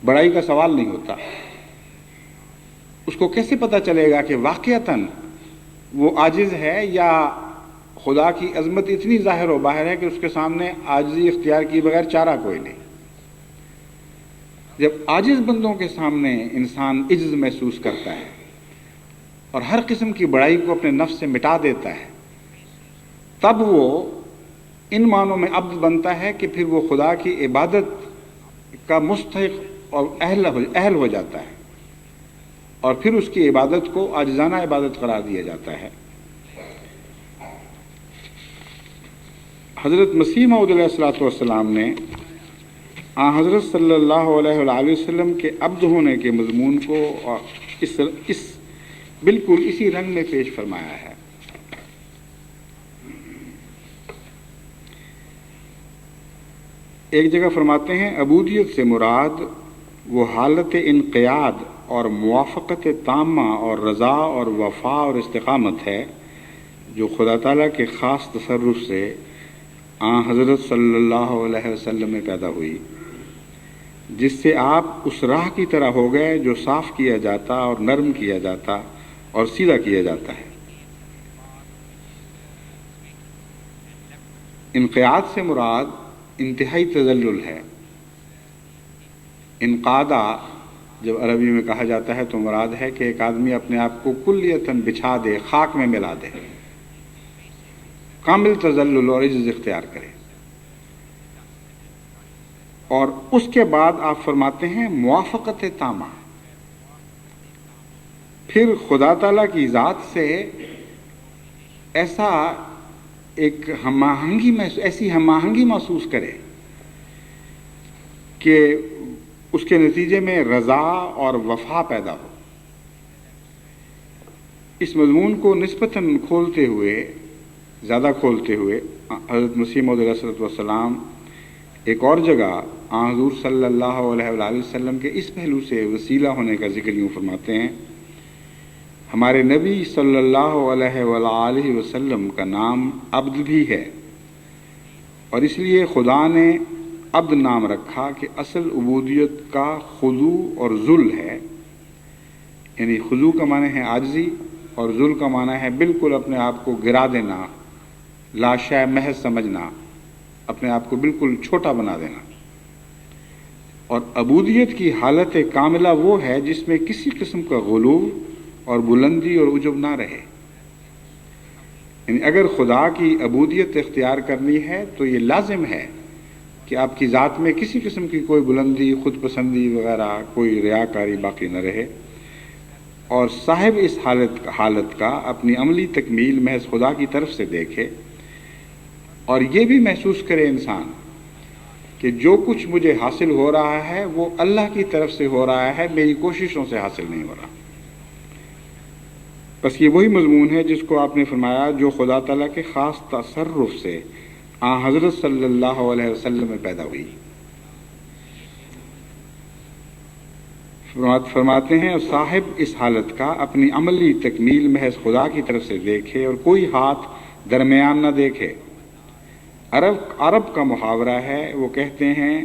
بڑائی کا سوال نہیں ہوتا۔ اس کو کیسے پتہ چلے گا کہ واقعتاً وہ عاجز ہے یا خدا کی عظمت اتنی ظاہر و باہر ہے کہ اس کے سامنے عاجزی اختیار کیے بغیر چارہ کوئی نہیں۔ جب عاجز بندوں کے سامنے انسان عجز محسوس کرتا ہے اور ہر قسم کی بڑائی کو اپنے نفس سے مٹا دیتا ہے، تب وہ ان معنوں میں عبد بنتا ہے کہ پھر وہ خدا کی عبادت کا مستحق اور اہل ہو جاتا ہے، اور پھر اس کی عبادت کو عاجزانہ عبادت قرار دیا جاتا ہے۔ حضرت مسیح موعود علیہ الصلوۃ والسلام نے حضرت صلی اللہ علیہ وآلہ وسلم کے عبد ہونے کے مضمون کو اس بالکل اسی رنگ میں پیش فرمایا ہے۔ ایک جگہ فرماتے ہیں عبودیت سے مراد وہ حالت انقیاد اور موافقت تامہ اور رضا اور وفا اور استقامت ہے جو خدا تعالیٰ کے خاص تصرف سے حضرت صلی اللہ علیہ وسلم میں پیدا ہوئی، جس سے آپ اس راہ کی طرح ہو گئے جو صاف کیا جاتا اور نرم کیا جاتا اور سیدھا کیا جاتا ہے۔ انقیاد سے مراد انتہائی تذلل ہے۔ انقادہ جب عربی میں کہا جاتا ہے تو مراد ہے کہ ایک آدمی اپنے آپ کو کلیتاً بچھا دے، خاک میں ملا دے، کامل تذلل اور عجز اختیار کرے۔ اور اس کے بعد آپ فرماتے ہیں موافقت تامہ، پھر خدا تعالیٰ کی ذات سے ایسا ایک ایسی ہم آہنگی محسوس کرے کہ اس کے نتیجے میں رضا اور وفا پیدا ہو۔ اس مضمون کو نسبتاً زیادہ کھولتے ہوئے حضرت مسیح موعود علیہ الصلوۃ والسلام ایک اور جگہ حضور صلی اللہ علیہ وآلہ وسلم کے اس پہلو سے وسیلہ ہونے کا ذکر یوں فرماتے ہیں، ہمارے نبی صلی اللہ علیہ وآلہ وسلم کا نام عبد بھی ہے، اور اس لیے خدا نے عبد نام رکھا کہ اصل عبودیت کا خضوع اور ذل ہے، یعنی خضوع کا معنی ہے عاجزی اور ذل کا معنی ہے بالکل اپنے آپ کو گرا دینا، لاشے محض سمجھنا، اپنے آپ کو بالکل چھوٹا بنا دینا۔ اور عبودیت کی حالت کاملہ وہ ہے جس میں کسی قسم کا غلو اور بلندی اور عجب نہ رہے، یعنی اگر خدا کی عبودیت اختیار کرنی ہے تو یہ لازم ہے کہ آپ کی ذات میں کسی قسم کی کوئی بلندی، خود پسندی وغیرہ، کوئی ریاکاری باقی نہ رہے، اور صاحب اس حالت کا اپنی عملی تکمیل محض خدا کی طرف سے دیکھے، اور یہ بھی محسوس کرے انسان کہ جو کچھ مجھے حاصل ہو رہا ہے وہ اللہ کی طرف سے ہو رہا ہے، میری کوششوں سے حاصل نہیں ہو رہا۔ بس یہ وہی مضمون ہے جس کو آپ نے فرمایا جو خدا تعالیٰ کے خاص تصرف سے حضرت صلی اللہ علیہ وسلم میں پیدا ہوئی۔ فرماتے ہیں صاحب اس حالت کا اپنی عملی تکمیل محض خدا کی طرف سے دیکھے اور کوئی ہاتھ درمیان نہ دیکھے۔ عرب کا محاورہ ہے، وہ کہتے ہیں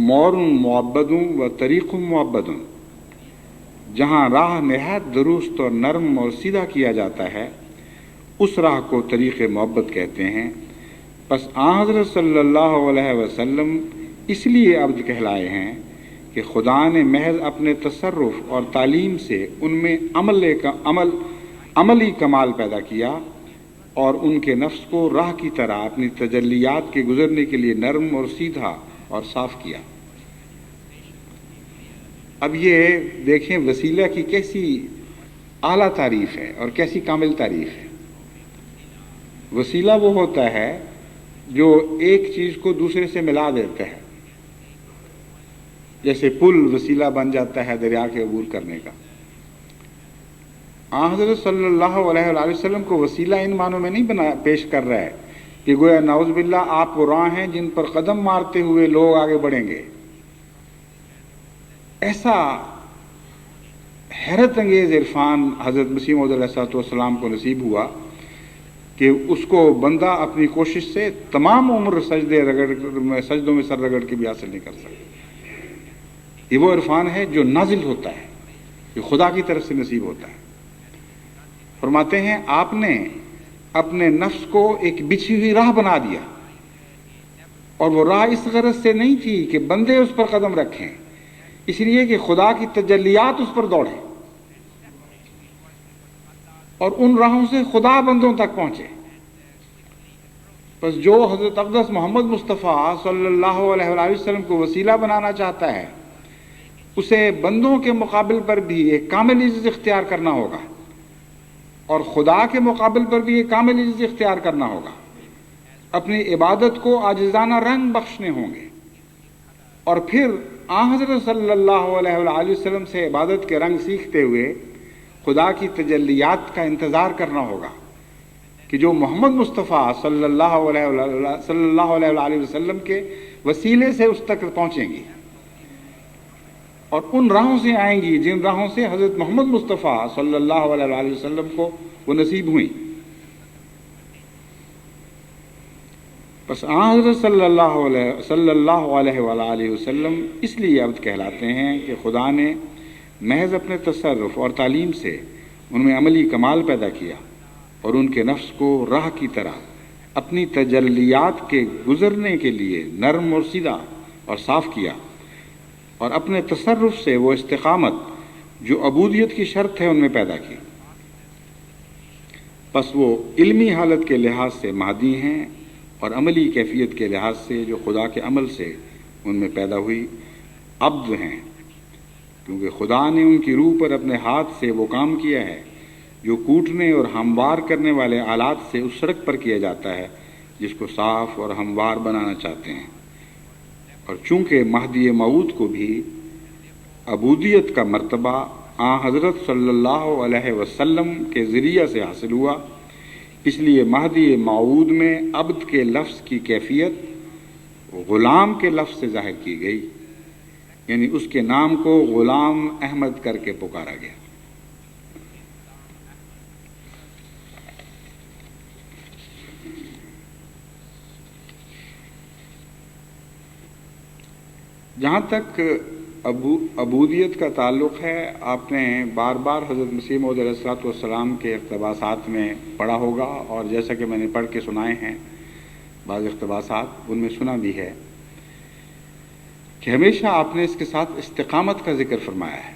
مور معبد و طریق معبد، جہاں راہ نہایت درست اور نرم اور سیدھا کیا جاتا ہے اس راہ کو طریق محبت کہتے ہیں۔ پس حضرت صلی اللہ علیہ وسلم اس لیے عبد کہلائے ہیں کہ خدا نے محض اپنے تصرف اور تعلیم سے ان میں عملی کمال پیدا کیا اور ان کے نفس کو راہ کی طرح اپنی تجلیات کے گزرنے کے لیے نرم اور سیدھا اور صاف کیا۔ اب یہ دیکھیں وسیلہ کی کیسی اعلیٰ تعریف ہے اور کیسی کامل تعریف ہے۔ وسیلہ وہ ہوتا ہے جو ایک چیز کو دوسرے سے ملا دیتا ہے، جیسے پل وسیلہ بن جاتا ہے دریا کے عبور کرنے کا۔ حضرت صلی اللہ علیہ وآلہ وسلم کو وسیلہ ان معنوں میں نہیں پیش کر رہا ہے کہ گویا نعوذ باللہ آپ وہ راہ ہیں جن پر قدم مارتے ہوئے لوگ آگے بڑھیں گے۔ ایسا حیرت انگیز عرفان حضرت مسیح موعود علیہ السلام کو نصیب ہوا کہ اس کو بندہ اپنی کوشش سے تمام عمر سجدوں میں سر رگڑ کے بھی حاصل نہیں کر سکتا۔ یہ وہ عرفان ہے جو نازل ہوتا ہے، جو خدا کی طرف سے نصیب ہوتا ہے۔ فرماتے ہیں آپ نے اپنے نفس کو ایک بچھی ہوئی راہ بنا دیا، اور وہ راہ اس غرض سے نہیں تھی کہ بندے اس پر قدم رکھیں، اس لیے کہ خدا کی تجلیات اس پر دوڑیں اور ان راہوں سے خدا بندوں تک پہنچے۔ بس جو حضرت اقدس محمد مصطفیٰ صلی اللہ علیہ وآلہ وسلم کو وسیلہ بنانا چاہتا ہے اسے بندوں کے مقابل پر بھی ایک کامل عزت اختیار کرنا ہوگا، اور خدا کے مقابل پر بھی ایک کامل عزت اختیار کرنا ہوگا۔ اپنی عبادت کو عاجزانہ رنگ بخشنے ہوں گے، اور پھر حضرت صلی اللہ علیہ وآلہ وسلم سے عبادت کے رنگ سیکھتے ہوئے خدا کی تجلیات کا انتظار کرنا ہوگا کہ جو محمد مصطفیٰ صلی اللہ علیہ وآلہ وسلم کے وسیلے سے اس تک پہنچیں گی، اور ان راہوں سے آئیں گی جن راہوں سے حضرت محمد مصطفیٰ صلی اللہ علیہ وآلہ وسلم کو وہ نصیب ہوئیں۔ بس حضرت صلی اللہ علیہ وآلہ وسلم اس لیے عبد کہلاتے ہیں کہ خدا نے محض اپنے تصرف اور تعلیم سے ان میں عملی کمال پیدا کیا اور ان کے نفس کو راہ کی طرح اپنی تجلیات کے گزرنے کے لیے نرم اور سیدھا اور صاف کیا، اور اپنے تصرف سے وہ استقامت جو عبودیت کی شرط ہے ان میں پیدا کی۔ پس وہ علمی حالت کے لحاظ سے مہدی ہیں اور عملی کیفیت کے لحاظ سے جو خدا کے عمل سے ان میں پیدا ہوئی عبد ہیں، کیونکہ خدا نے ان کی روح پر اپنے ہاتھ سے وہ کام کیا ہے جو کوٹنے اور ہموار کرنے والے آلات سے اس سڑک پر کیا جاتا ہے جس کو صاف اور ہموار بنانا چاہتے ہیں۔ اور چونکہ مہدی موعود کو بھی عبودیت کا مرتبہ حضرت صلی اللہ علیہ وسلم کے ذریعہ سے حاصل ہوا، اس لیے مہدی موعود میں عبد کے لفظ کی کیفیت غلام کے لفظ سے ظاہر کی گئی، یعنی اس کے نام کو غلام احمد کر کے پکارا گیا۔ جہاں تک عبودیت کا تعلق ہے، آپ نے بار بار حضرت مسیح موعود علیہ الصلوۃ والسلام کے اقتباسات میں پڑھا ہوگا، اور جیسا کہ میں نے پڑھ کے سنائے ہیں بعض اقتباسات، ان میں سنا بھی ہے کہ ہمیشہ آپ نے اس کے ساتھ استقامت کا ذکر فرمایا ہے۔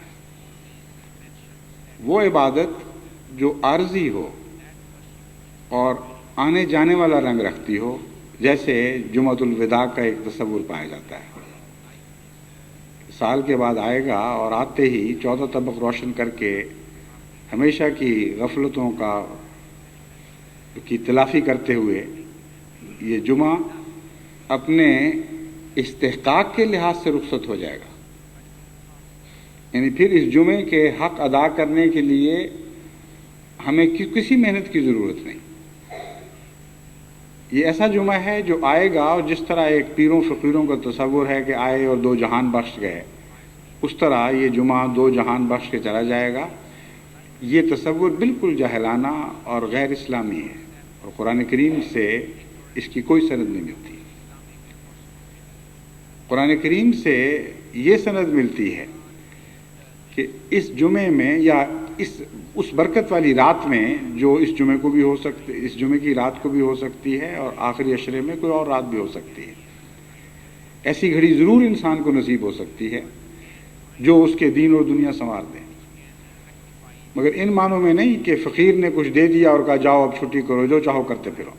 وہ عبادت جو عارضی ہو اور آنے جانے والا رنگ رکھتی ہو، جیسے جمعۃ الوداع کا ایک تصور پایا جاتا ہے، سال کے بعد آئے گا اور آتے ہی 14 طبق روشن کر کے ہمیشہ کی غفلتوں کی تلافی کرتے ہوئے یہ جمعہ اپنے استحقاق کے لحاظ سے رخصت ہو جائے گا، یعنی پھر اس جمعے کے حق ادا کرنے کے لیے ہمیں کسی محنت کی ضرورت نہیں۔ یہ ایسا جمعہ ہے جو آئے گا، اور جس طرح ایک پیروں فقیروں کا تصور ہے کہ آئے اور 2 جہان بخش گئے، اس طرح یہ جمعہ 2 جہان بخش کے چلا جائے گا۔ یہ تصور بالکل جاہلانہ اور غیر اسلامی ہے، اور قرآن کریم سے اس کی کوئی سند نہیں ملتی۔ قرآن کریم سے یہ سند ملتی ہے کہ اس جمعے میں یا اس برکت والی رات میں، جو اس جمعے کو بھی ہو سکتی، اس جمعے کی رات کو بھی ہو سکتی ہے، اور آخری عشرے میں کوئی اور رات بھی ہو سکتی ہے، ایسی گھڑی ضرور انسان کو نصیب ہو سکتی ہے جو اس کے دین اور دنیا سنوار دے، مگر ان معنوں میں نہیں کہ فقیر نے کچھ دے دیا اور کہا جاؤ اب چھٹی کرو، جو چاہو کرتے پھرو،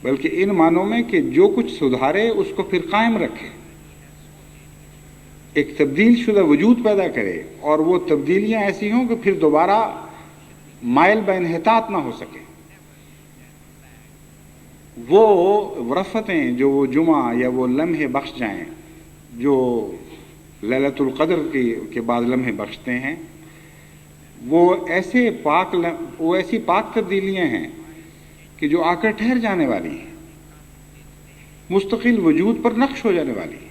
بلکہ ان معنوں میں کہ جو کچھ سدھارے اس کو پھر قائم رکھے، ایک تبدیل شدہ وجود پیدا کرے، اور وہ تبدیلیاں ایسی ہوں کہ پھر دوبارہ مائل بانحطاط نہ ہو سکے۔ وہ رفتیں جو وہ جمعہ یا وہ لمحے بخش جائیں جو لیلۃ القدر کے بعد لمحے بخشتے ہیں، وہ ایسی پاک تبدیلیاں ہیں کہ جو آ کر ٹھہر جانے والی ہیں، مستقل وجود پر نقش ہو جانے والی ہیں۔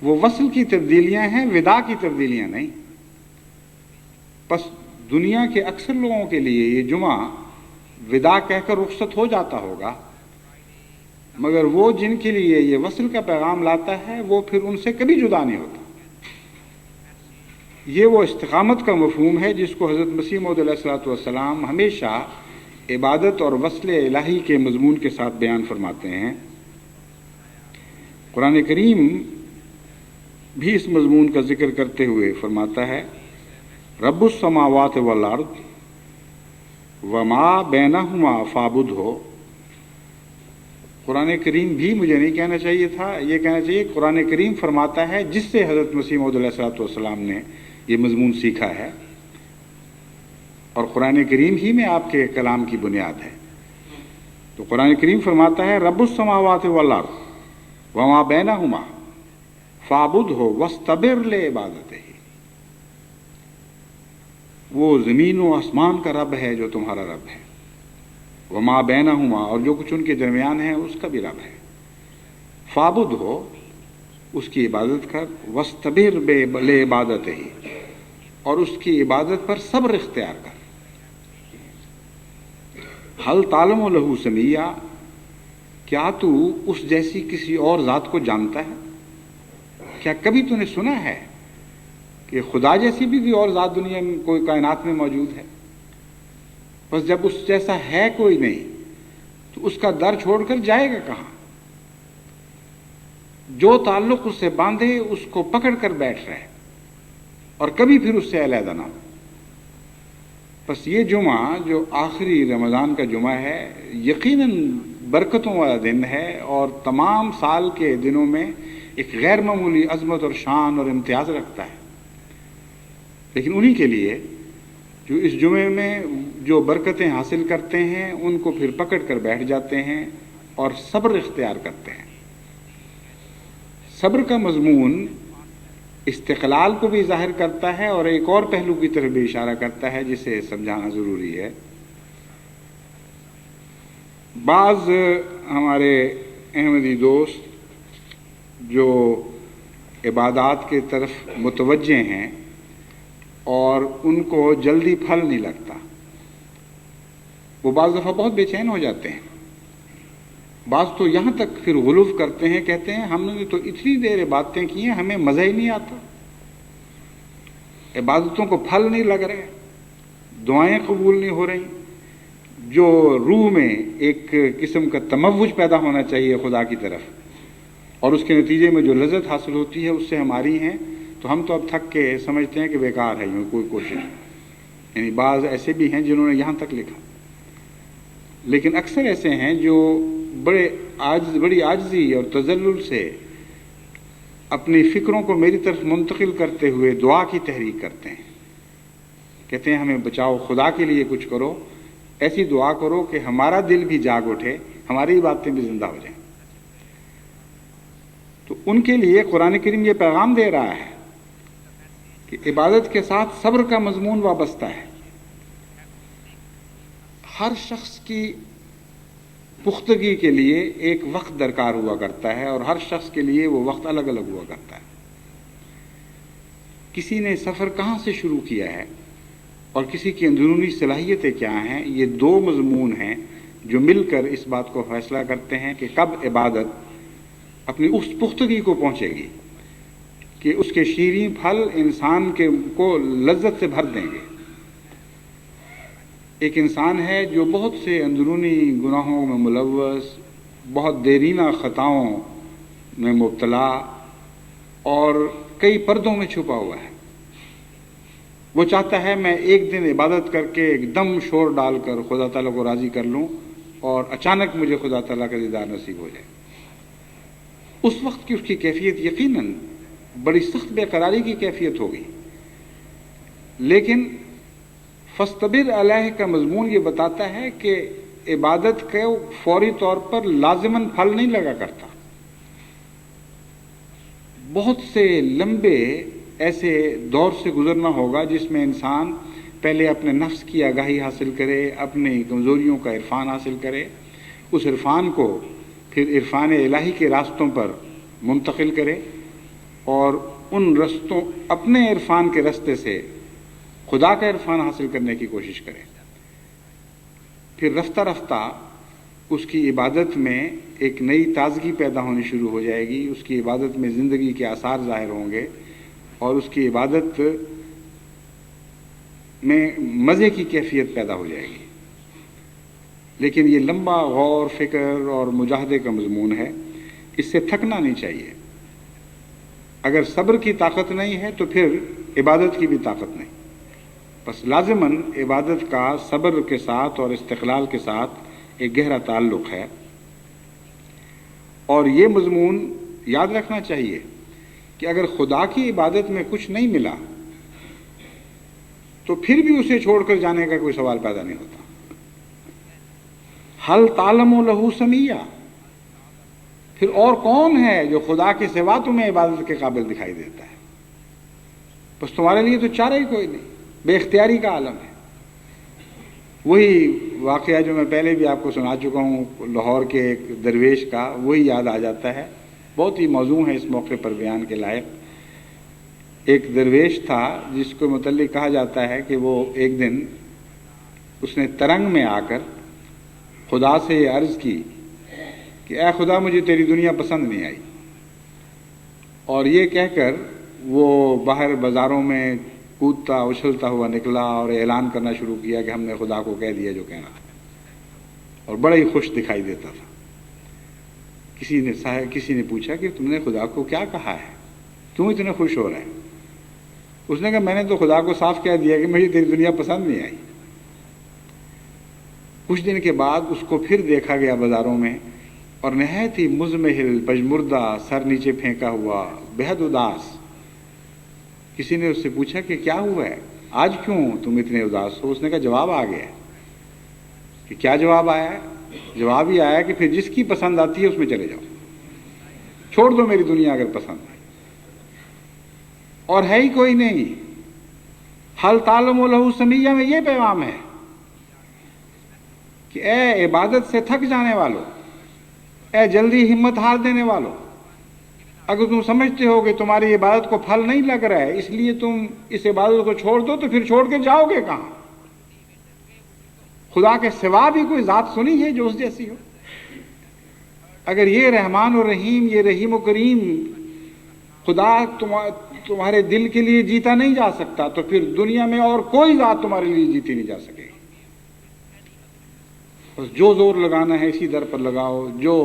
وہ وصل کی تبدیلیاں ہیں، وداع کی تبدیلیاں نہیں۔ پس دنیا کے اکثر لوگوں کے لیے یہ جمعہ وداع کہہ کر رخصت ہو جاتا ہوگا، مگر وہ جن کے لیے یہ وصل کا پیغام لاتا ہے، وہ پھر ان سے کبھی جدا نہیں ہوتا۔ یہ وہ استقامت کا مفہوم ہے جس کو حضرت مسیح موعود علیہ الصلوۃ والسلام ہمیشہ عبادت اور وصل الہی کے مضمون کے ساتھ بیان فرماتے ہیں۔ قرآن کریم بھی اس مضمون کا ذکر کرتے ہوئے فرماتا ہے، رب السماوات والارض وما بینہما فاعبدہ۔ قرآن کریم بھی مجھے نہیں کہنا چاہیے تھا، یہ کہنا چاہیے قرآن کریم فرماتا ہے جس سے حضرت مسیح موعود علیہ الصلوۃ والسلام نے یہ مضمون سیکھا ہے، اور قرآن کریم ہی میں آپ کے کلام کی بنیاد ہے۔ تو قرآن کریم فرماتا ہے رب السماوات والارض وما بینہما فاعبدہ واستبر لعبادتہ۔ وہ زمین و آسمان کا رب ہے جو تمہارا رب ہے، وما بینہما، اور جو کچھ ان کے درمیان ہے اس کا بھی رب ہے، فاعبدہ، اس کی عبادت کر، واستبر لعبادتہ، اور اس کی عبادت پر صبر اختیار کر۔ حل تعلم لہ سمیہ، کیا تو اس جیسی کسی اور ذات کو جانتا ہے؟ کیا کبھی تو نے سنا ہے کہ خدا جیسی بھی کوئی اور ذات دنیا میں، کوئی کائنات میں موجود ہے؟ بس جب اس جیسا ہے کوئی نہیں تو اس کا در چھوڑ کر جائے گا کہاں؟ جو تعلق اس سے باندھے اس کو پکڑ کر بیٹھ رہے اور کبھی پھر اس سے علیحدہ نہ ہو۔ بس یہ جمعہ جو آخری رمضان کا جمعہ ہے، یقیناً برکتوں والا دن ہے، اور تمام سال کے دنوں میں ایک غیر معمولی عظمت اور شان اور امتیاز رکھتا ہے، لیکن انہی کے لیے جو اس جمعے میں جو برکتیں حاصل کرتے ہیں ان کو پھر پکڑ کر بیٹھ جاتے ہیں اور صبر اختیار کرتے ہیں۔ صبر کا مضمون استقلال کو بھی ظاہر کرتا ہے، اور ایک اور پہلو کی طرف بھی اشارہ کرتا ہے جسے سمجھانا ضروری ہے۔ بعض ہمارے احمدی دوست جو عبادات کے طرف متوجہ ہیں اور ان کو جلدی پھل نہیں لگتا، وہ بعض دفعہ بہت بے چین ہو جاتے ہیں. بعض تو یہاں تک پھر غلو کرتے ہیں، کہتے ہیں ہم نے تو اتنی دیر عبادتیں کی ہیں ہمیں مزہ ہی نہیں آتا، عبادتوں کو پھل نہیں لگ رہے، دعائیں قبول نہیں ہو رہی. جو روح میں ایک قسم کا تموج پیدا ہونا چاہیے خدا کی طرف، اور اس کے نتیجے میں جو لذت حاصل ہوتی ہے اس سے ہماری ہیں، تو ہم تو اب تھک کے سمجھتے ہیں کہ بیکار ہے، یوں کوئی کوشش نہیں. یعنی بعض ایسے بھی ہیں جنہوں نے یہاں تک لکھا، لیکن اکثر ایسے ہیں جو بڑی عاجزی اور تذلل سے اپنی فکروں کو میری طرف منتقل کرتے ہوئے دعا کی تحریک کرتے ہیں. کہتے ہیں ہمیں بچاؤ، خدا کے لیے کچھ کرو، ایسی دعا کرو کہ ہمارا دل بھی جاگ اٹھے، ہماری باتیں بھی زندہ ہو جائیں. تو ان کے لیے قرآن کریم یہ پیغام دے رہا ہے کہ عبادت کے ساتھ صبر کا مضمون وابستہ ہے. ہر شخص کی پختگی کے لیے ایک وقت درکار ہوا کرتا ہے، اور ہر شخص کے لیے وہ وقت الگ الگ ہوا کرتا ہے. کسی نے سفر کہاں سے شروع کیا ہے اور کسی کی اندرونی صلاحیتیں کیا ہیں، یہ دو مضمون ہیں جو مل کر اس بات کو فیصلہ کرتے ہیں کہ کب عبادت اپنی اس پختگی کو پہنچے گی کہ اس کے شیریں پھل انسان کو لذت سے بھر دیں گے. ایک انسان ہے جو بہت سے اندرونی گناہوں میں ملوث، بہت دیرینہ خطاؤں میں مبتلا اور کئی پردوں میں چھپا ہوا ہے. وہ چاہتا ہے میں ایک دن عبادت کر کے ایک دم شور ڈال کر خدا تعالیٰ کو راضی کر لوں اور اچانک مجھے خدا تعالیٰ کا دیدار نصیب ہو جائے. اس وقت کی اس کی کیفیت یقیناً بڑی سخت بے قراری کی کیفیت ہوگی. لیکن فاصطبر علیہ کا مضمون یہ بتاتا ہے کہ عبادت کو فوری طور پر لازماً پھل نہیں لگا کرتا. بہت سے لمبے ایسے دور سے گزرنا ہوگا جس میں انسان پہلے اپنے نفس کی آگاہی حاصل کرے، اپنی کمزوریوں کا عرفان حاصل کرے، اس عرفان کو پھر عرفان الہی کے راستوں پر منتقل کرے اور ان رستوں اپنے عرفان کے رستے سے خدا کا عرفان حاصل کرنے کی کوشش کرے. پھر رفتہ رفتہ اس کی عبادت میں ایک نئی تازگی پیدا ہونی شروع ہو جائے گی، اس کی عبادت میں زندگی کے آثار ظاہر ہوں گے اور اس کی عبادت میں مزے کی کیفیت پیدا ہو جائے گی. لیکن یہ لمبا غور فکر اور مجاہدے کا مضمون ہے، اس سے تھکنا نہیں چاہیے. اگر صبر کی طاقت نہیں ہے تو پھر عبادت کی بھی طاقت نہیں. بس لازماً عبادت کا صبر کے ساتھ اور استقلال کے ساتھ ایک گہرا تعلق ہے. اور یہ مضمون یاد رکھنا چاہیے کہ اگر خدا کی عبادت میں کچھ نہیں ملا تو پھر بھی اسے چھوڑ کر جانے کا کوئی سوال پیدا نہیں ہوتا. حل تعلم لہو سمیہ، پھر اور کون ہے جو خدا کے سوا تمہیں عبادت کے قابل دکھائی دیتا ہے؟ بس تمہارے لیے تو چارہ ہی کوئی نہیں، بے اختیاری کا عالم ہے. وہی واقعہ جو میں پہلے بھی آپ کو سنا چکا ہوں لاہور کے ایک درویش کا، وہی یاد آ جاتا ہے. بہت ہی موزوں ہے اس موقع پر بیان کے لائق. ایک درویش تھا جس کو متعلق کہا جاتا ہے کہ وہ ایک دن اس نے ترنگ میں آ کر خدا سے یہ عرض کی کہ اے خدا مجھے تیری دنیا پسند نہیں آئی، اور یہ کہہ کر وہ باہر بازاروں میں کودتا اچھلتا ہوا نکلا اور اعلان کرنا شروع کیا کہ ہم نے خدا کو کہہ دیا جو کہنا تھا، اور بڑا ہی خوش دکھائی دیتا تھا. کسی نے پوچھا کہ تم نے خدا کو کیا کہا ہے، کیوں اتنے خوش ہو رہے ہیں؟ اس نے کہا میں نے تو خدا کو صاف کہہ دیا کہ مجھے تیری دنیا پسند نہیں آئی. کچھ دن کے بعد اس کو پھر دیکھا گیا بازاروں میں، اور نہایت ہی مزمحل، پژمردہ، سر نیچے پھینکا ہوا، بےحد اداس. کسی نے اس سے پوچھا کہ کیا ہوا ہے، آج کیوں تم اتنے اداس ہو؟ اس نے کہا جواب آ گیا. کہ کیا جواب آیا ہے؟ جواب یہ آیا کہ پھر جس کی پسند آتی ہے اس میں چلے جاؤ، چھوڑ دو میری دنیا اگر پسند ہے. اور ہے ہی کوئی نہیں. حل تعلم لہو سمیہ میں یہ پیغام ہے کہ اے عبادت سے تھک جانے والو، اے جلدی ہمت ہار دینے والو، اگر تم سمجھتے ہو کہ تمہاری عبادت کو پھل نہیں لگ رہا ہے اس لیے تم اس عبادت کو چھوڑ دو، تو پھر چھوڑ کے جاؤ گے کہاں؟ خدا کے سوا بھی کوئی ذات سنی ہے جو اس جیسی ہو؟ اگر یہ رحمان و رحیم، یہ رحیم و کریم خدا تمہارے دل کے لیے جیتا نہیں جا سکتا، تو پھر دنیا میں اور کوئی ذات تمہارے لیے جیتی نہیں جا سکے گی۔ بس جو زور لگانا ہے اسی در پر لگاؤ، جو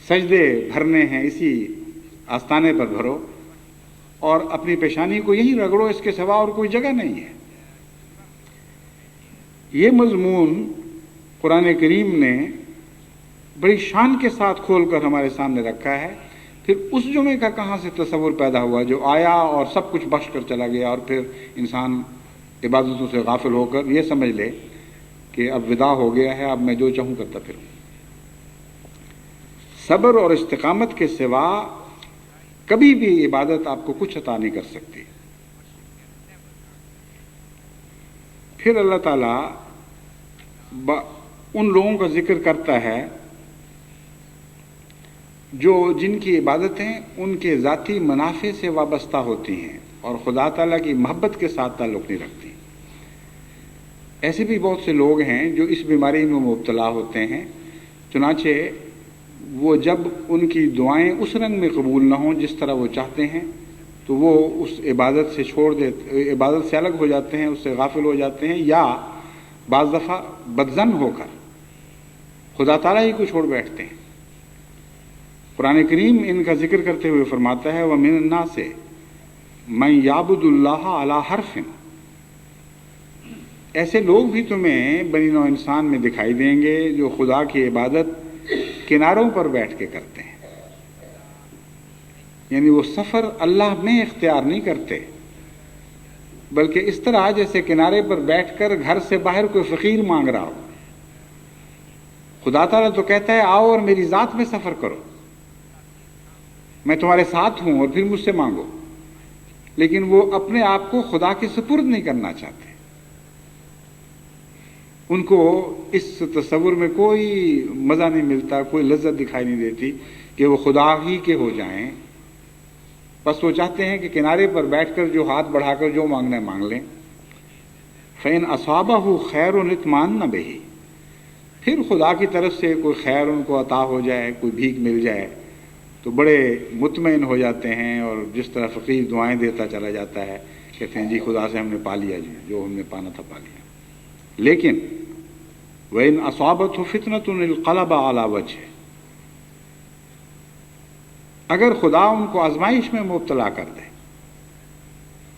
سجدے بھرنے ہیں اسی آستانے پر بھرو، اور اپنی پیشانی کو یہیں رگڑو، اس کے سوا اور کوئی جگہ نہیں ہے۔ یہ مضمون قرآن کریم نے بڑی شان کے ساتھ کھول کر ہمارے سامنے رکھا ہے۔ پھر اس جمعے کا کہاں سے تصور پیدا ہوا جو آیا اور سب کچھ بخش کر چلا گیا، اور پھر انسان عبادتوں سے غافل ہو کر یہ سمجھ لے کہ اب وداع ہو گیا ہے، اب میں جو چاہوں کرتا پھروں۔ صبر اور استقامت کے سوا کبھی بھی عبادت آپ کو کچھ عطا نہیں کر سکتی۔ پھر اللہ تعالیٰ ان لوگوں کا ذکر کرتا ہے جو جن کی عبادتیں ان کے ذاتی منافع سے وابستہ ہوتی ہیں اور خدا تعالیٰ کی محبت کے ساتھ تعلق نہیں رکھتی۔ ایسے بھی بہت سے لوگ ہیں جو اس بیماری میں مبتلا ہوتے ہیں، چنانچہ وہ جب ان کی دعائیں اس رنگ میں قبول نہ ہوں جس طرح وہ چاہتے ہیں تو وہ اس عبادت سے عبادت سے الگ ہو جاتے ہیں، اس سے غافل ہو جاتے ہیں، یا بعض دفعہ بدظن ہو کر خدا تعالیٰ ہی کو چھوڑ بیٹھتے ہیں۔ قرآن کریم ان کا ذکر کرتے ہوئے فرماتا ہے وَمِنَ النَّاسِ مَن يَعْبُدُ اللَّهَ عَلَى حَرْفٍ، ایسے لوگ بھی تمہیں بنی نوع انسان میں دکھائی دیں گے جو خدا کی عبادت کناروں پر بیٹھ کے کرتے ہیں، یعنی وہ سفر اللہ میں اختیار نہیں کرتے، بلکہ اس طرح جیسے کنارے پر بیٹھ کر گھر سے باہر کوئی فقیر مانگ رہا ہو۔ خدا تعالیٰ تو کہتا ہے آؤ اور میری ذات میں سفر کرو، میں تمہارے ساتھ ہوں اور پھر مجھ سے مانگو، لیکن وہ اپنے آپ کو خدا کے سپرد نہیں کرنا چاہتے۔ ان کو اس تصور میں کوئی مزہ نہیں ملتا، کوئی لذت دکھائی نہیں دیتی کہ وہ خدا ہی کے ہو جائیں، بس وہ چاہتے ہیں کہ کنارے پر بیٹھ کر جو ہاتھ بڑھا کر جو مانگنا ہے مانگ لیں۔ فَإِنْ أَصَابَهُ خَيْرٌ اطْمَأَنَّ بِهِ، پھر خدا کی طرف سے کوئی خیر ان کو عطا ہو جائے، کوئی بھیک مل جائے تو بڑے مطمئن ہو جاتے ہیں، اور جس طرح فقیر دعائیں دیتا چلا جاتا ہے کہتے ہیں جی خدا سے ہم نے پا لیا، جی جو ہم نے پانا تھا پا لیا۔ لیکن وَإِنْ أَصَابَتْهُ فِتْنَةٌ انقلب عَلَى وَجْهِهِ، اگر خدا ان کو آزمائش میں مبتلا کر دے،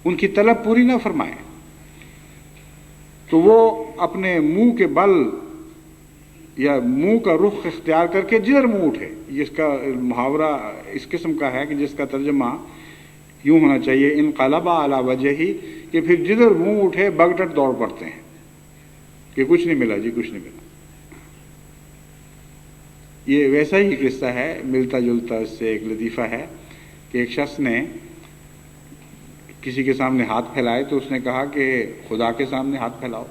ان کی طلب پوری نہ فرمائے، تو وہ اپنے منہ کے بل یا منہ کا رخ اختیار کر کے جدھر منہ اٹھے، جس کا محاورہ اس قسم کا ہے کہ جس کا ترجمہ یوں ہونا چاہیے انقلب علی وجہہ، کہ پھر جدھر منہ اٹھے بگٹٹ دوڑ پڑتے ہیں کہ کچھ نہیں ملا جی، کچھ نہیں ملا۔ یہ ویسا ہی قصہ ہے، ملتا جلتا اس سے ایک لطیفہ ہے کہ ایک شخص نے کسی کے سامنے ہاتھ پھیلائے تو اس نے کہا کہ خدا کے سامنے ہاتھ پھیلاؤ،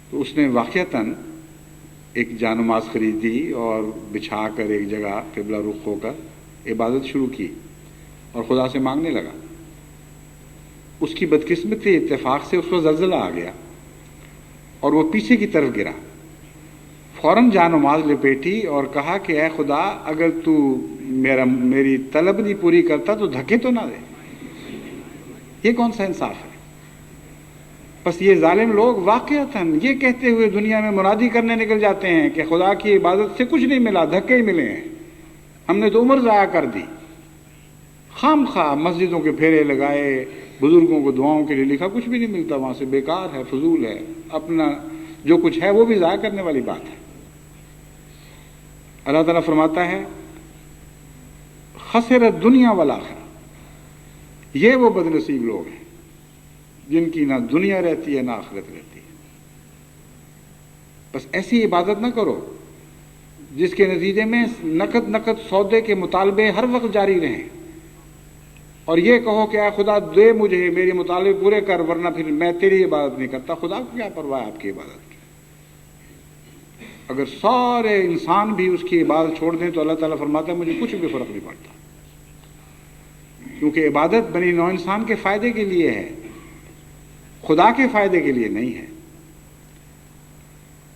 تو اس نے واقعتاً ایک جانماز خریدی اور بچھا کر ایک جگہ قبلہ رخ ہو کر عبادت شروع کی اور خدا سے مانگنے لگا۔ اس کی بدقسمتی اتفاق سے اس کو زلزلہ آ گیا اور وہ پیچھے کی طرف گرا۔ فوراً جانماز لپیٹی اور کہا کہ اے خدا، اگر تو میری طلب نہیں پوری کرتا تو دھکے تو نہ دے۔ یہ کون سا انصاف ہے؟ بس یہ ظالم لوگ واقعتاً یہ کہتے ہوئے دنیا میں منادی کرنے نکل جاتے ہیں کہ خدا کی عبادت سے کچھ نہیں ملا، دھکے ہی ملے ہیں، ہم نے تو عمر ضائع کر دی، خام خواہ مسجدوں کے پھیرے لگائے، بزرگوں کو دعاؤں کے لیے لکھا، کچھ بھی نہیں ملتا وہاں سے، بیکار ہے، فضول ہے، اپنا جو کچھ ہے وہ بھی ضائع کرنے والی بات ہے۔ اللہ تعالیٰ فرماتا ہے خسرت دنیا والآخرہ، یہ وہ بد نصیب لوگ ہیں جن کی نہ دنیا رہتی ہے نہ آخرت رہتی ہے۔ بس ایسی عبادت نہ کرو جس کے نتیجے میں نقد سودے کے مطالبے ہر وقت جاری رہیں، اور یہ کہو کہ اے خدا دے مجھے میرے مطالبے پورے کر، ورنہ پھر میں تیری عبادت نہیں کرتا۔ خدا کو کیا پرواہ ہے آپ کی عبادت کی؟ اگر سارے انسان بھی اس کی عبادت چھوڑ دیں تو اللہ تعالیٰ فرماتا ہے مجھے کچھ بھی فرق نہیں پڑتا، کیونکہ عبادت بنی نوع انسان کے فائدے کے لیے ہے، خدا کے فائدے کے لیے نہیں ہے۔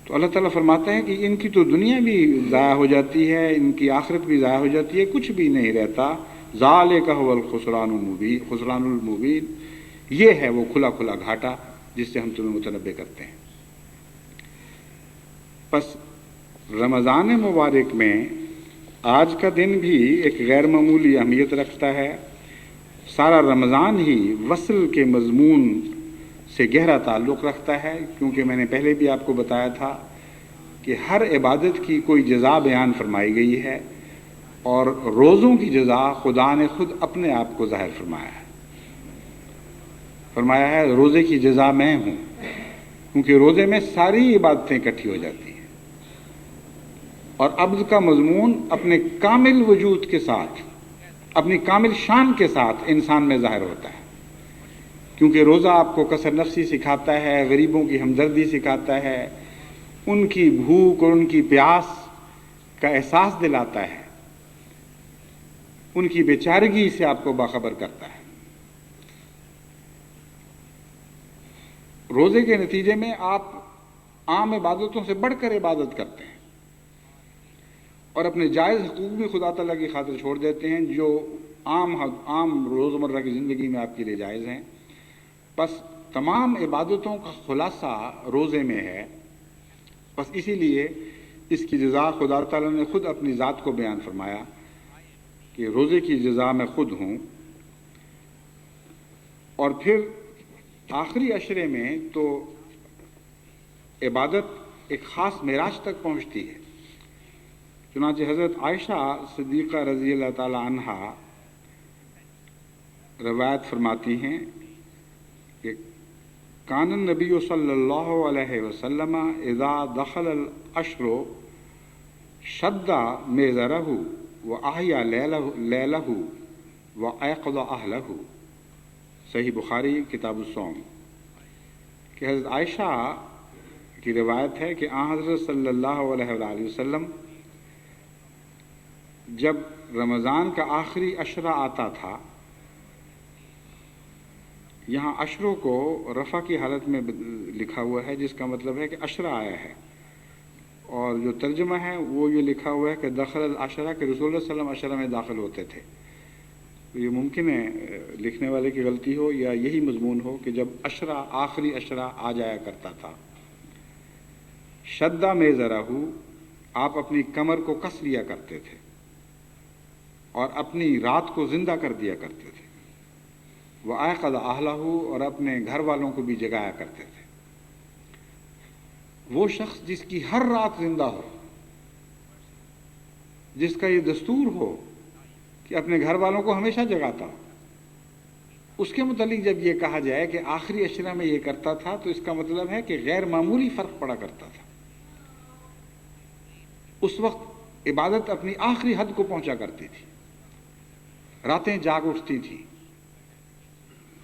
تو اللہ تعالیٰ فرماتا ہے کہ ان کی تو دنیا بھی ضائع ہو جاتی ہے، ان کی آخرت بھی ضائع ہو جاتی ہے، کچھ بھی نہیں رہتا۔ ذالک هو الخسران المبین، خسران المبین، یہ ہے وہ کھلا کھلا گھاٹا جس سے ہم تمہیں متنبع کرتے ہیں۔ پس رمضان مبارک میں آج کا دن بھی ایک غیر معمولی اہمیت رکھتا ہے۔ سارا رمضان ہی وصل کے مضمون سے گہرا تعلق رکھتا ہے، کیونکہ میں نے پہلے بھی آپ کو بتایا تھا کہ ہر عبادت کی کوئی جزا بیان فرمائی گئی ہے، اور روزوں کی جزا خدا نے خود اپنے آپ کو ظاہر فرمایا ہے روزے کی جزا میں ہوں، کیونکہ روزے میں ساری عبادتیں اکٹھی ہو جاتی ہیں، اور عبد کا مضمون اپنے کامل وجود کے ساتھ، اپنی کامل شان کے ساتھ انسان میں ظاہر ہوتا ہے، کیونکہ روزہ آپ کو کثر نفسی سکھاتا ہے، غریبوں کی ہمدردی سکھاتا ہے، ان کی بھوک اور ان کی پیاس کا احساس دلاتا ہے، ان کی بیچارگی سے آپ کو باخبر کرتا ہے۔ روزے کے نتیجے میں آپ عام عبادتوں سے بڑھ کر عبادت کرتے ہیں، اور اپنے جائز حقوق بھی خدا تعالیٰ کی خاطر چھوڑ دیتے ہیں جو عام روزمرہ کی زندگی میں آپ کے لیے جائز ہیں۔ بس تمام عبادتوں کا خلاصہ روزے میں ہے، بس اسی لیے اس کی جزا خدا تعالیٰ نے خود اپنی ذات کو بیان فرمایا کہ روزے کی جزا میں خود ہوں۔ اور پھر آخری عشرے میں تو عبادت ایک خاص معراج تک پہنچتی ہے۔ چنانچہ حضرت عائشہ صدیقہ رضی اللہ تعالی عنہا روایت فرماتی ہیں کہ کان النبی صلی اللہ علیہ وسلم اذا دخل العشر شد میزرہ وأحیا لیلہ وایقظ اہلہ، صحیح بخاری کتاب الصوم، کہ حضرت عائشہ کی روایت ہے کہ آن حضرت صلی اللہ علیہ وآلہ وسلم جب رمضان کا آخری عشرہ آتا تھا، یہاں عشروں کو رفع کی حالت میں لکھا ہوا ہے، جس کا مطلب ہے کہ عشرہ آیا ہے، اور جو ترجمہ ہے وہ یہ لکھا ہوا ہے کہ دخل العشرہ، کہ رسول اللہ صلی اللہ علیہ وسلم عشرہ میں داخل ہوتے تھے۔ یہ ممکن ہے لکھنے والے کی غلطی ہو یا یہی مضمون ہو کہ جب عشرہ آخری عشرہ آ جایا کرتا تھا، شدہ میزرہ، آپ اپنی کمر کو کس لیا کرتے تھے اور اپنی رات کو زندہ کر دیا کرتے تھے، وایقظ اہلہ، اور اپنے گھر والوں کو بھی جگایا کرتے تھے۔ وہ شخص جس کی ہر رات زندہ ہو، جس کا یہ دستور ہو کہ اپنے گھر والوں کو ہمیشہ جگاتا ہو، اس کے متعلق جب یہ کہا جائے کہ آخری عشرہ میں یہ کرتا تھا، تو اس کا مطلب ہے کہ غیر معمولی فرق پڑا کرتا تھا۔ اس وقت عبادت اپنی آخری حد کو پہنچا کرتی تھی، راتیں جاگ اٹھتی تھی،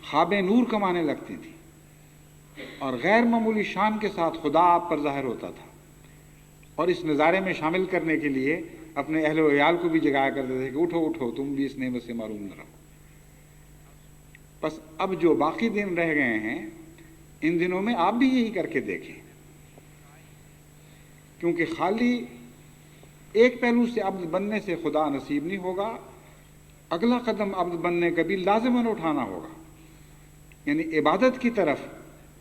خوابیں نور کمانے لگتی تھی، اور غیر معمولی شان کے ساتھ خدا آپ پر ظاہر ہوتا تھا، اور اس نظارے میں شامل کرنے کے لیے اپنے اہل و عیال کو بھی جگایا کرتے تھے کہ اٹھو اٹھو، تم بھی اس نعمت سے محروم نہ رہو۔ بس اب جو باقی دن رہ گئے ہیں، ان دنوں میں آپ بھی یہی کر کے دیکھیں، کیونکہ خالی ایک پہلو سے عبد بننے سے خدا نصیب نہیں ہوگا، اگلا قدم عبد بننے کا بھی لازماً اٹھانا ہوگا، یعنی عبادت کی طرف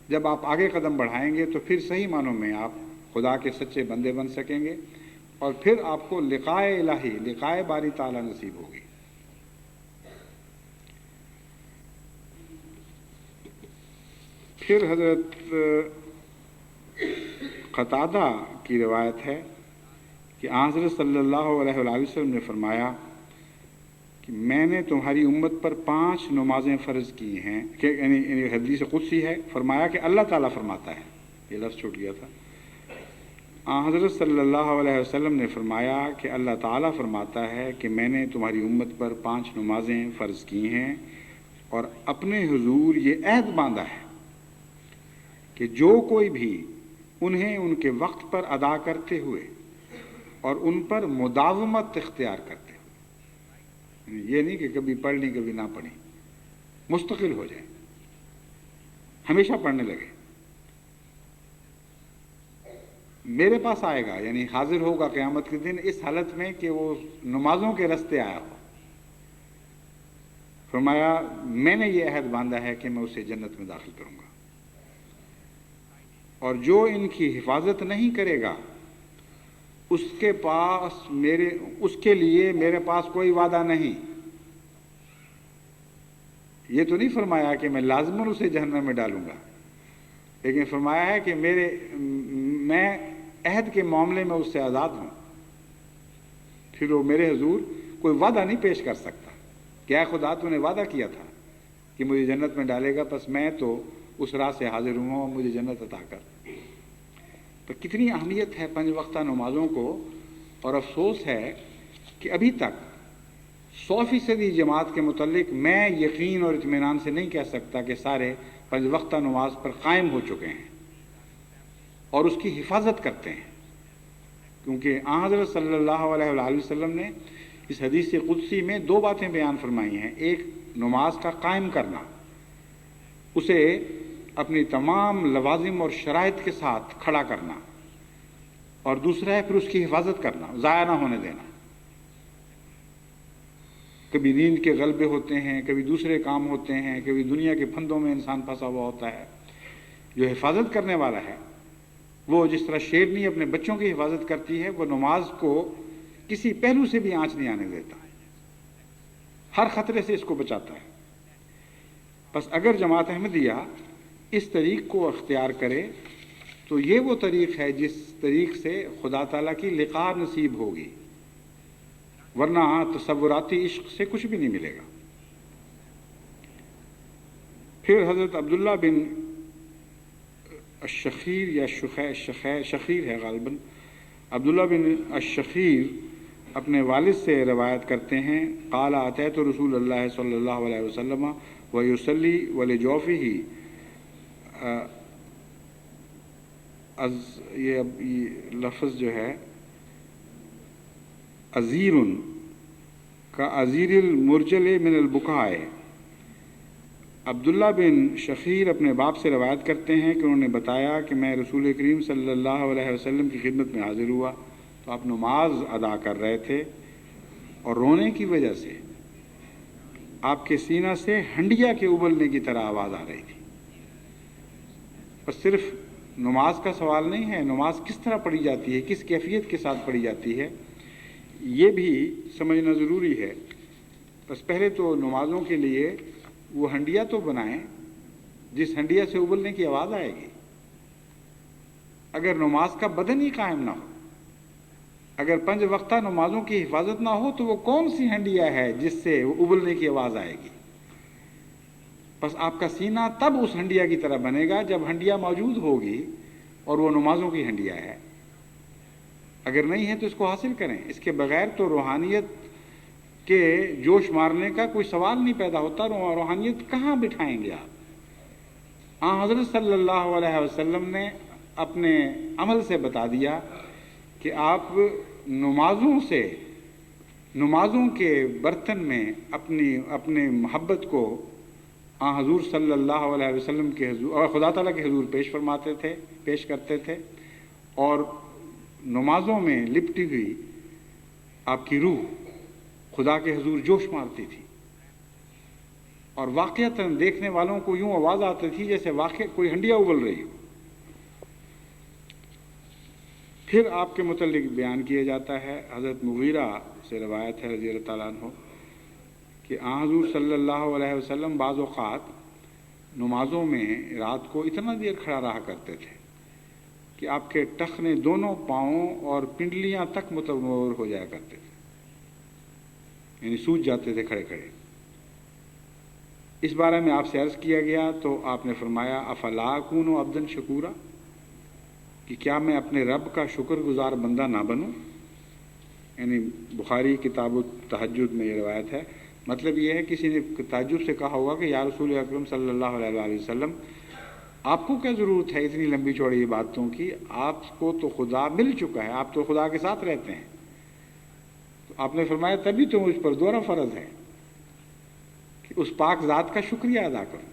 جب آپ آگے قدم بڑھائیں گے تو پھر صحیح معنوں میں آپ خدا کے سچے بندے بن سکیں گے، اور پھر آپ کو لقائے الہی، لقائے باری تعالیٰ نصیب ہوگی۔ پھر حضرت قتادہ کی روایت ہے کہ حضرت صلی اللہ علیہ وآلہ وسلم نے فرمایا کہ میں نے تمہاری امت پر 5 نمازیں فرض کی ہیں، کہ یعنی حدیث قدسی ہے، فرمایا کہ اللہ تعالیٰ فرماتا ہے، یہ لفظ چھوٹ گیا تھا۔ حضرت صلی اللہ علیہ وسلم نے فرمایا کہ اللہ تعالیٰ فرماتا ہے کہ میں نے تمہاری امت پر 5 نمازیں فرض کی ہیں، اور اپنے حضور یہ عہد باندھا ہے کہ جو کوئی بھی انہیں ان کے وقت پر ادا کرتے ہوئے اور ان پر مداومت اختیار کرتے ہوئے، یہ نہیں کہ کبھی پڑھ لی کبھی نہ پڑھی، مستقل ہو جائے، ہمیشہ پڑھنے لگے۔ میرے پاس آئے گا یعنی حاضر ہوگا قیامت کے دن اس حالت میں کہ وہ نمازوں کے رستے آیا ہو۔ فرمایا میں نے یہ عہد باندھا ہے کہ میں اسے جنت میں داخل کروں گا، اور جو ان کی حفاظت نہیں کرے گا اس کے لیے میرے پاس کوئی وعدہ نہیں۔ یہ تو نہیں فرمایا کہ میں لازماً اسے جہنم میں ڈالوں گا، لیکن فرمایا ہے کہ میں عہد کے معاملے میں اس سے آزاد ہوں۔ پھر وہ میرے حضور کوئی وعدہ نہیں پیش کر سکتا کہ اے خدا تو نے وعدہ کیا تھا کہ مجھے جنت میں ڈالے گا، بس میں تو اس راہ سے حاضر ہوں اور مجھے جنت عطا کر۔ تو کتنی اہمیت ہے 5 وقتہ نمازوں کو، اور افسوس ہے کہ ابھی تک 100% جماعت کے متعلق میں یقین اور اطمینان سے نہیں کہہ سکتا کہ سارے 5 وقتہ نماز پر قائم ہو چکے ہیں اور اس کی حفاظت کرتے ہیں، کیونکہ آن حضرت صلی اللہ علیہ وآلہ وسلم نے اس حدیث قدسی میں 2 باتیں بیان فرمائی ہیں۔ ایک نماز کا قائم کرنا، اسے اپنی تمام لوازم اور شرائط کے ساتھ کھڑا کرنا، اور دوسرا ہے پھر اس کی حفاظت کرنا، ضائع نہ ہونے دینا۔ کبھی نیند کے غلبے ہوتے ہیں، کبھی دوسرے کام ہوتے ہیں، کبھی دنیا کے پھندوں میں انسان پھنسا ہوا ہوتا ہے۔ جو حفاظت کرنے والا ہے وہ جس طرح شیرنی اپنے بچوں کی حفاظت کرتی ہے، وہ نماز کو کسی پہلو سے بھی آنچ نہیں آنے دیتا، ہر خطرے سے اس کو بچاتا ہے۔ بس اگر جماعت احمدیہ اس طریق کو اختیار کرے تو یہ وہ طریق ہے جس طریق سے خدا تعالیٰ کی لقاء نصیب ہوگی، ورنہ تصوراتی عشق سے کچھ بھی نہیں ملے گا۔ پھر حضرت عبداللہ بن الشخیر یا شخیر ہے غالباً، عبداللہ بن الشخیر اپنے والد سے روایت کرتے ہیں، قال اتیت رسول اللہ صلی اللہ علیہ وسلم ویصلی ولجوفہ، یہ لفظ جو ہے عزیر کا عزیر المرجل من البکاء۔ عبداللہ بن شخیر اپنے باپ سے روایت کرتے ہیں کہ انہوں نے بتایا کہ میں رسول کریم صلی اللہ علیہ وسلم کی خدمت میں حاضر ہوا تو آپ نماز ادا کر رہے تھے، اور رونے کی وجہ سے آپ کے سینہ سے ہنڈیا کے ابلنے کی طرح آواز آ رہی تھی۔ بس صرف نماز کا سوال نہیں ہے، نماز کس طرح پڑھی جاتی ہے، کس کیفیت کے ساتھ پڑھی جاتی ہے، یہ بھی سمجھنا ضروری ہے۔ بس پہلے تو نمازوں کے لیے وہ ہنڈیا تو بنائیں جس ہنڈیا سے ابلنے کی آواز آئے گی۔ اگر نماز کا بدن ہی قائم نہ ہو، اگر 5 وقتہ نمازوں کی حفاظت نہ ہو، تو وہ کون سی ہنڈیا ہے جس سے وہ ابلنے کی آواز آئے گی؟ بس آپ کا سینہ تب اس ہنڈیا کی طرح بنے گا جب ہنڈیا موجود ہوگی اور وہ نمازوں کی ہنڈیا ہے۔ اگر نہیں ہے تو اس کو حاصل کریں، اس کے بغیر تو روحانیت کے جوش مارنے کا کوئی سوال نہیں پیدا ہوتا۔ روحانیت کہاں بٹھائیں گے آپ؟ حضرت صلی اللہ علیہ وسلم نے اپنے عمل سے بتا دیا کہ آپ نمازوں کے برتن میں اپنے محبت کو حضور صلی اللہ علیہ وسلم کے حضور اور خدا تعالیٰ کے حضور پیش کرتے تھے، اور نمازوں میں لپٹی ہوئی آپ کی روح خدا کے حضور جوش مارتی تھی، اور واقعتاً دیکھنے والوں کو یوں آواز آتی تھی جیسے واقع کوئی ہنڈیا ابل رہی ہو۔ پھر آپ کے متعلق بیان کیا جاتا ہے، حضرت مغیرہ سے روایت ہے رضی اللہ تعالیٰ عنہ کہ حضور صلی اللہ علیہ وسلم بعض اوقات نمازوں میں رات کو اتنا دیر کھڑا رہا کرتے تھے کہ آپ کے ٹخنے دونوں پاؤں اور پنڈلیاں تک متمور ہو جایا کرتے تھے، یعنی سوج جاتے تھے کھڑے کھڑے۔ اس بارے میں آپ سے عرض کیا گیا تو آپ نے فرمایا افلا اکون عبدا شکورا، کہ کیا میں اپنے رب کا شکر گزار بندہ نہ بنوں؟ یعنی بخاری کتاب التہجد میں یہ روایت ہے۔ مطلب یہ ہے کسی نے تہجد سے کہا ہوگا کہ یا رسول اکرم صلی اللہ علیہ وسلم آپ کو کیا ضرورت ہے اتنی لمبی چوڑی باتوں کی؟ آپ کو تو خدا مل چکا ہے، آپ تو خدا کے ساتھ رہتے ہیں. تو آپ نے فرمایا تبھی تو مجھ پر دوہرا فرض ہے کہ اس پاک ذات کا شکریہ ادا کروں.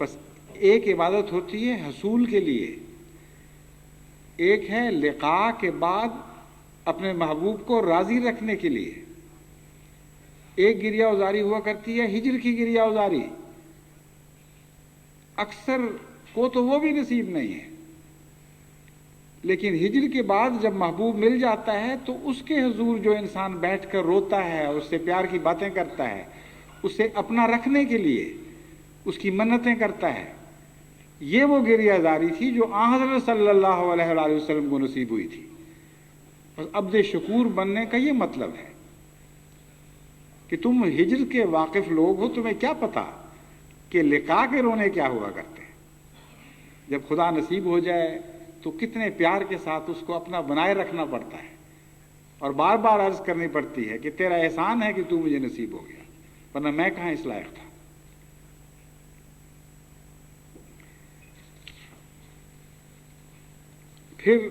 بس ایک عبادت ہوتی ہے حصول کے لیے، ایک ہے لقاء کے بعد اپنے محبوب کو راضی رکھنے کے لیے. ایک گریہ ازاری ہوا کرتی ہے ہجر کی گریہ ازاری، اکثر کو تو وہ بھی نصیب نہیں ہے. لیکن ہجر کے بعد جب محبوب مل جاتا ہے تو اس کے حضور جو انسان بیٹھ کر روتا ہے، اس سے پیار کی باتیں کرتا ہے، اسے اپنا رکھنے کے لیے اس کی منتیں کرتا ہے، یہ وہ گریہ ازاری تھی جو آن حضرت صلی اللہ علیہ وآلہ وسلم کو نصیب ہوئی تھی. بس عبد شکور بننے کا یہ مطلب ہے کہ تم ہجر کے واقف لوگ ہو، تمہیں کیا پتا کہ لقاء کے رونے کیا ہوا کرتے ہیں. جب خدا نصیب ہو جائے تو کتنے پیار کے ساتھ اس کو اپنا بنائے رکھنا پڑتا ہے، اور بار بار عرض کرنی پڑتی ہے کہ تیرا احسان ہے کہ تو مجھے نصیب ہو گیا، ورنہ میں کہاں اس لائق تھا. پھر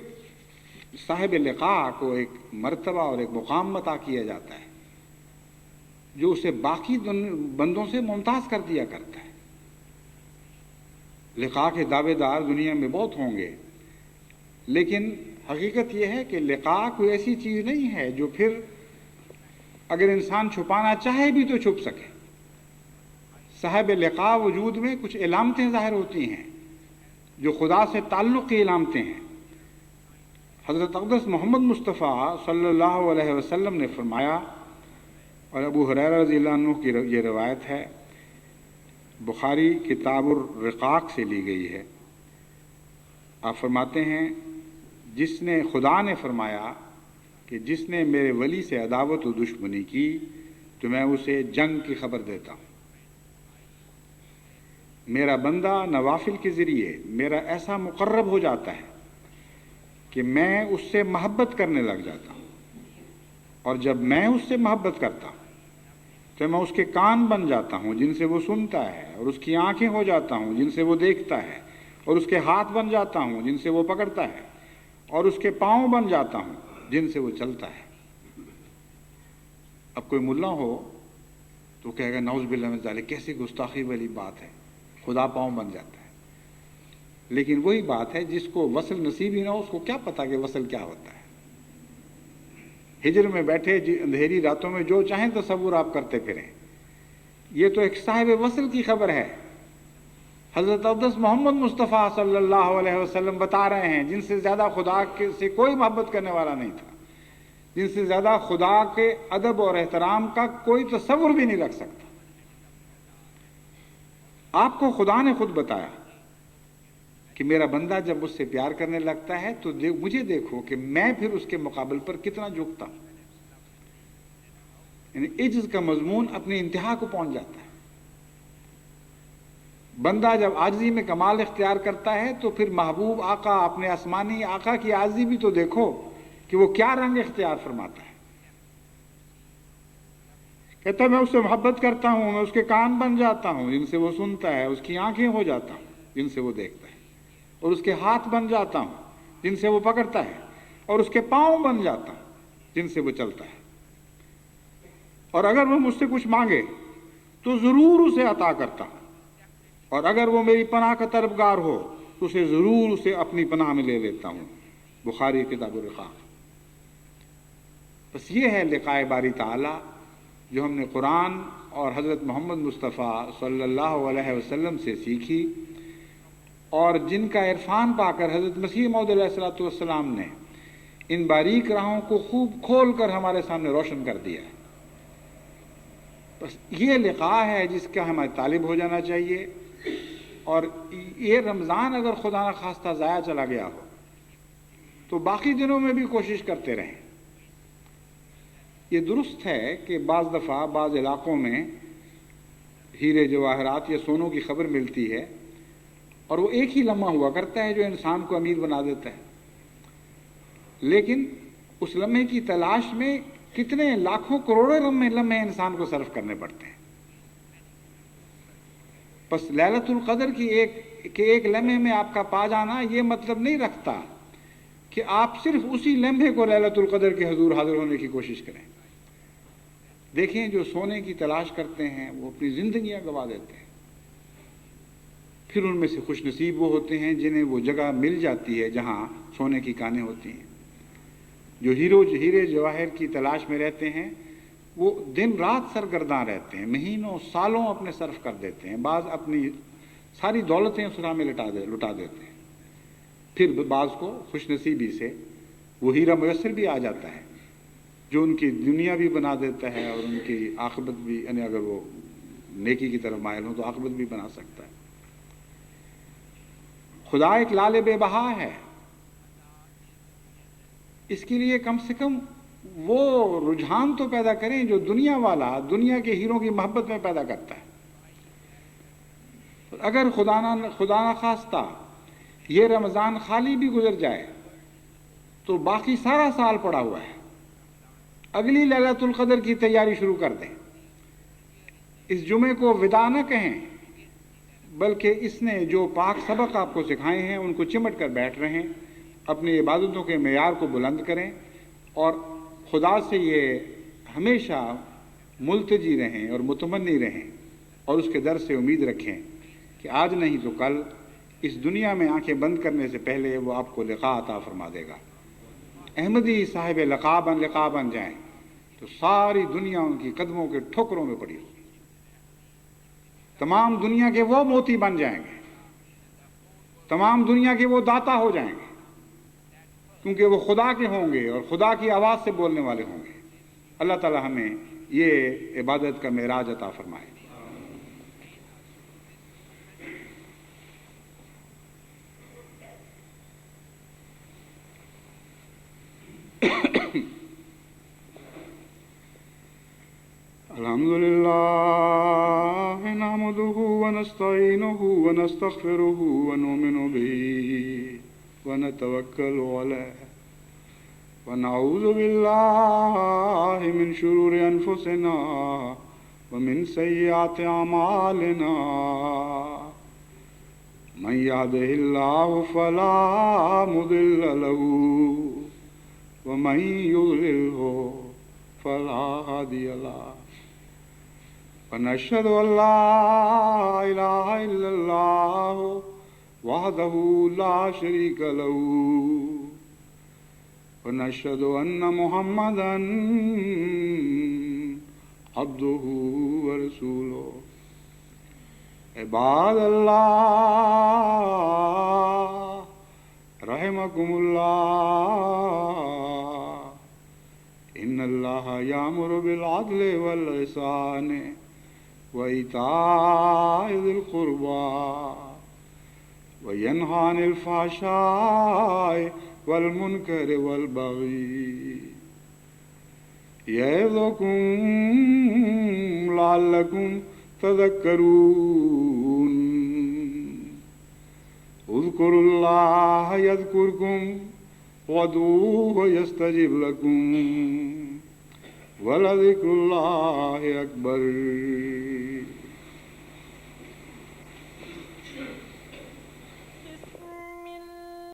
صاحب لقاء کو ایک مرتبہ اور ایک مقام عطا کیا جاتا ہے جو اسے باقی بندوں سے ممتاز کر دیا کرتا ہے. لقاء کے دعوے دار دنیا میں بہت ہوں گے، لیکن حقیقت یہ ہے کہ لقاء کوئی ایسی چیز نہیں ہے جو پھر اگر انسان چھپانا چاہے بھی تو چھپ سکے. صاحب لقاء وجود میں کچھ علامتیں ظاہر ہوتی ہیں جو خدا سے تعلق کی علامتیں ہیں. حضرت اقدس محمد مصطفیٰ صلی اللہ علیہ وسلم نے فرمایا، اور ابو ہریرہ رضی اللہ عنہ کی یہ روایت ہے، بخاری کتاب الرقاق سے لی گئی ہے. آپ فرماتے ہیں جس نے خدا نے فرمایا کہ جس نے میرے ولی سے عداوت و دشمنی کی تو میں اسے جنگ کی خبر دیتا ہوں. میرا بندہ نوافل کے ذریعے میرا ایسا مقرب ہو جاتا ہے کہ میں اس سے محبت کرنے لگ جاتا ہوں، اور جب میں اس سے محبت کرتا ہوں تو میں اس کے کان بن جاتا ہوں جن سے وہ سنتا ہے، اور اس کی آنکھیں ہو جاتا ہوں جن سے وہ دیکھتا ہے، اور اس کے ہاتھ بن جاتا ہوں جن سے وہ پکڑتا ہے، اور اس کے پاؤں بن جاتا ہوں جن سے وہ چلتا ہے. اب کوئی ملا ہو تو کہے گا نعوذ باللہ من ذالک، کیسی گستاخی والی بات ہے، خدا پاؤں بن جاتا ہے. لیکن وہی بات ہے جس کو وصل نصیب ہی نہ ہو اس کو کیا پتا کہ وصل کیا ہوتا ہے. ہجر میں بیٹھے اندھیری راتوں میں جو چاہیں تصور آپ کرتے پھریں، یہ تو ایک صاحب وصل کی خبر ہے. حضرت اقدس محمد مصطفیٰ صلی اللہ علیہ وسلم بتا رہے ہیں جن سے زیادہ خدا سے کوئی محبت کرنے والا نہیں تھا، جن سے زیادہ خدا کے ادب اور احترام کا کوئی تصور بھی نہیں رکھ سکتا. آپ کو خدا نے خود بتایا کہ میرا بندہ جب مجھ سے پیار کرنے لگتا ہے تو مجھے دیکھو کہ میں پھر اس کے مقابل پر کتنا جھکتا ہوں. یعنی عجز کا مضمون اپنی انتہا کو پہنچ جاتا ہے. بندہ جب عاجزی میں کمال اختیار کرتا ہے تو پھر محبوب آقا، اپنے آسمانی آقا کی عاجزی بھی تو دیکھو کہ وہ کیا رنگ اختیار فرماتا ہے. کہتا ہے میں اس سے محبت کرتا ہوں، میں اس کے کان بن جاتا ہوں جن سے وہ سنتا ہے، اس کی آنکھیں ہو جاتا ہوں جن سے وہ دیکھتا ہے، اور اس کے ہاتھ بن جاتا ہوں جن سے وہ پکڑتا ہے، اور اس کے پاؤں بن جاتا ہوں جن سے وہ چلتا ہے. اور اگر وہ مجھ سے کچھ مانگے تو ضرور اسے عطا کرتا ہوں، اور اگر وہ میری پناہ کا طلبگار ہو تو ضرور اسے اپنی پناہ میں لے لیتا ہوں. بخاری کتاب الرقاق. بس یہ ہے لقاء باری تعالی جو ہم نے قرآن اور حضرت محمد مصطفیٰ صلی اللہ علیہ وسلم سے سیکھی، اور جن کا عرفان پا کر حضرت مسیح موعود علیہ الصلوۃ والسلام نے ان باریک راہوں کو خوب کھول کر ہمارے سامنے روشن کر دیا ہے. بس یہ لقاء ہے جس کا ہمیں طالب ہو جانا چاہیے. اور یہ رمضان اگر خدا نہ خواستہ ضائع چلا گیا ہو تو باقی دنوں میں بھی کوشش کرتے رہیں. یہ درست ہے کہ بعض دفعہ بعض علاقوں میں ہیرے جواہرات یا سونوں کی خبر ملتی ہے اور وہ ایک ہی لمحہ ہوا کرتا ہے جو انسان کو امیر بنا دیتا ہے، لیکن اس لمحے کی تلاش میں کتنے لاکھوں کروڑوں لمحے انسان کو صرف کرنے پڑتے ہیں. بس لیلۃ القدر کی ایک لمحے میں آپ کا پا جانا یہ مطلب نہیں رکھتا کہ آپ صرف اسی لمحے کو لیلۃ القدر کے حضور حاضر ہونے کی کوشش کریں۔ دیکھیں جو سونے کی تلاش کرتے ہیں وہ اپنی زندگیاں گنوا دیتے ہیں، پھر ان میں سے خوش نصیب وہ ہوتے ہیں جنہیں وہ جگہ مل جاتی ہے جہاں سونے کی کانیں ہوتی ہیں۔ جو ہیرے جواہر کی تلاش میں رہتے ہیں وہ دن رات سرگرداں رہتے ہیں، مہینوں سالوں اپنے صرف کر دیتے ہیں، بعض اپنی ساری دولتیں اس راہ میں لٹا دیتے ہیں، پھر بعض کو خوش نصیبی سے وہ ہیرا میسر بھی آ جاتا ہے جو ان کی دنیا بھی بنا دیتا ہے اور ان کی عاقبت بھی، یعنی اگر وہ نیکی کی طرف مائل ہوں تو عاقبت بھی بنا سکتا ہے۔ خدا ایک لال بے بہا ہے، اس کے لیے کم سے کم وہ رجحان تو پیدا کریں جو دنیا والا دنیا کے ہیروں کی محبت میں پیدا کرتا ہے۔ اگر خدا نہ خواستہ یہ رمضان خالی بھی گزر جائے تو باقی سارا سال پڑا ہوا ہے، اگلی لیلۃ القدر کی تیاری شروع کر دیں۔ اس جمعے کو وداع نہ کہیں بلکہ اس نے جو پاک سبق آپ کو سکھائے ہیں ان کو چمٹ کر بیٹھ رہیں، اپنی عبادتوں کے معیار کو بلند کریں اور خدا سے یہ ہمیشہ ملتجی رہیں اور متمنی رہیں اور اس کے در سے امید رکھیں کہ آج نہیں تو کل اس دنیا میں آنکھیں بند کرنے سے پہلے وہ آپ کو لقاء عطا فرما دے گا۔ احمدی صاحب لقاباً جائیں تو ساری دنیا ان کی قدموں کے ٹھوکروں میں پڑی ہوگی، تمام دنیا کے وہ موتی بن جائیں گے، تمام دنیا کے وہ داتا ہو جائیں گے، کیونکہ وہ خدا کے ہوں گے اور خدا کی آواز سے بولنے والے ہوں گے۔ اللہ تعالی ہمیں یہ عبادت کا معراج عطا فرمائے۔ الحمد لله نحمده ونستعينه ونستغفره ونؤمن به ونتوكل عليه ونعوذ بالله من شرور أنفسنا ومن سيئات أعمالنا من يهده الله فلا مضل له ومن يضلله فلا هادي له ونشهد أن لا إله إلا الله وحده لا شريك له ونشهد أن محمدا عبده ورسوله عباد الله رحمكم الله إن الله يأمر بالعدل والإحسان وإيتاء ذي القربى وينهى عن الفحشاء والمنكر والبغي يعظكم لعلكم تذكرون اذكروا الله يذكركم وادعوه يستجب لكم ولذكر الله أكبر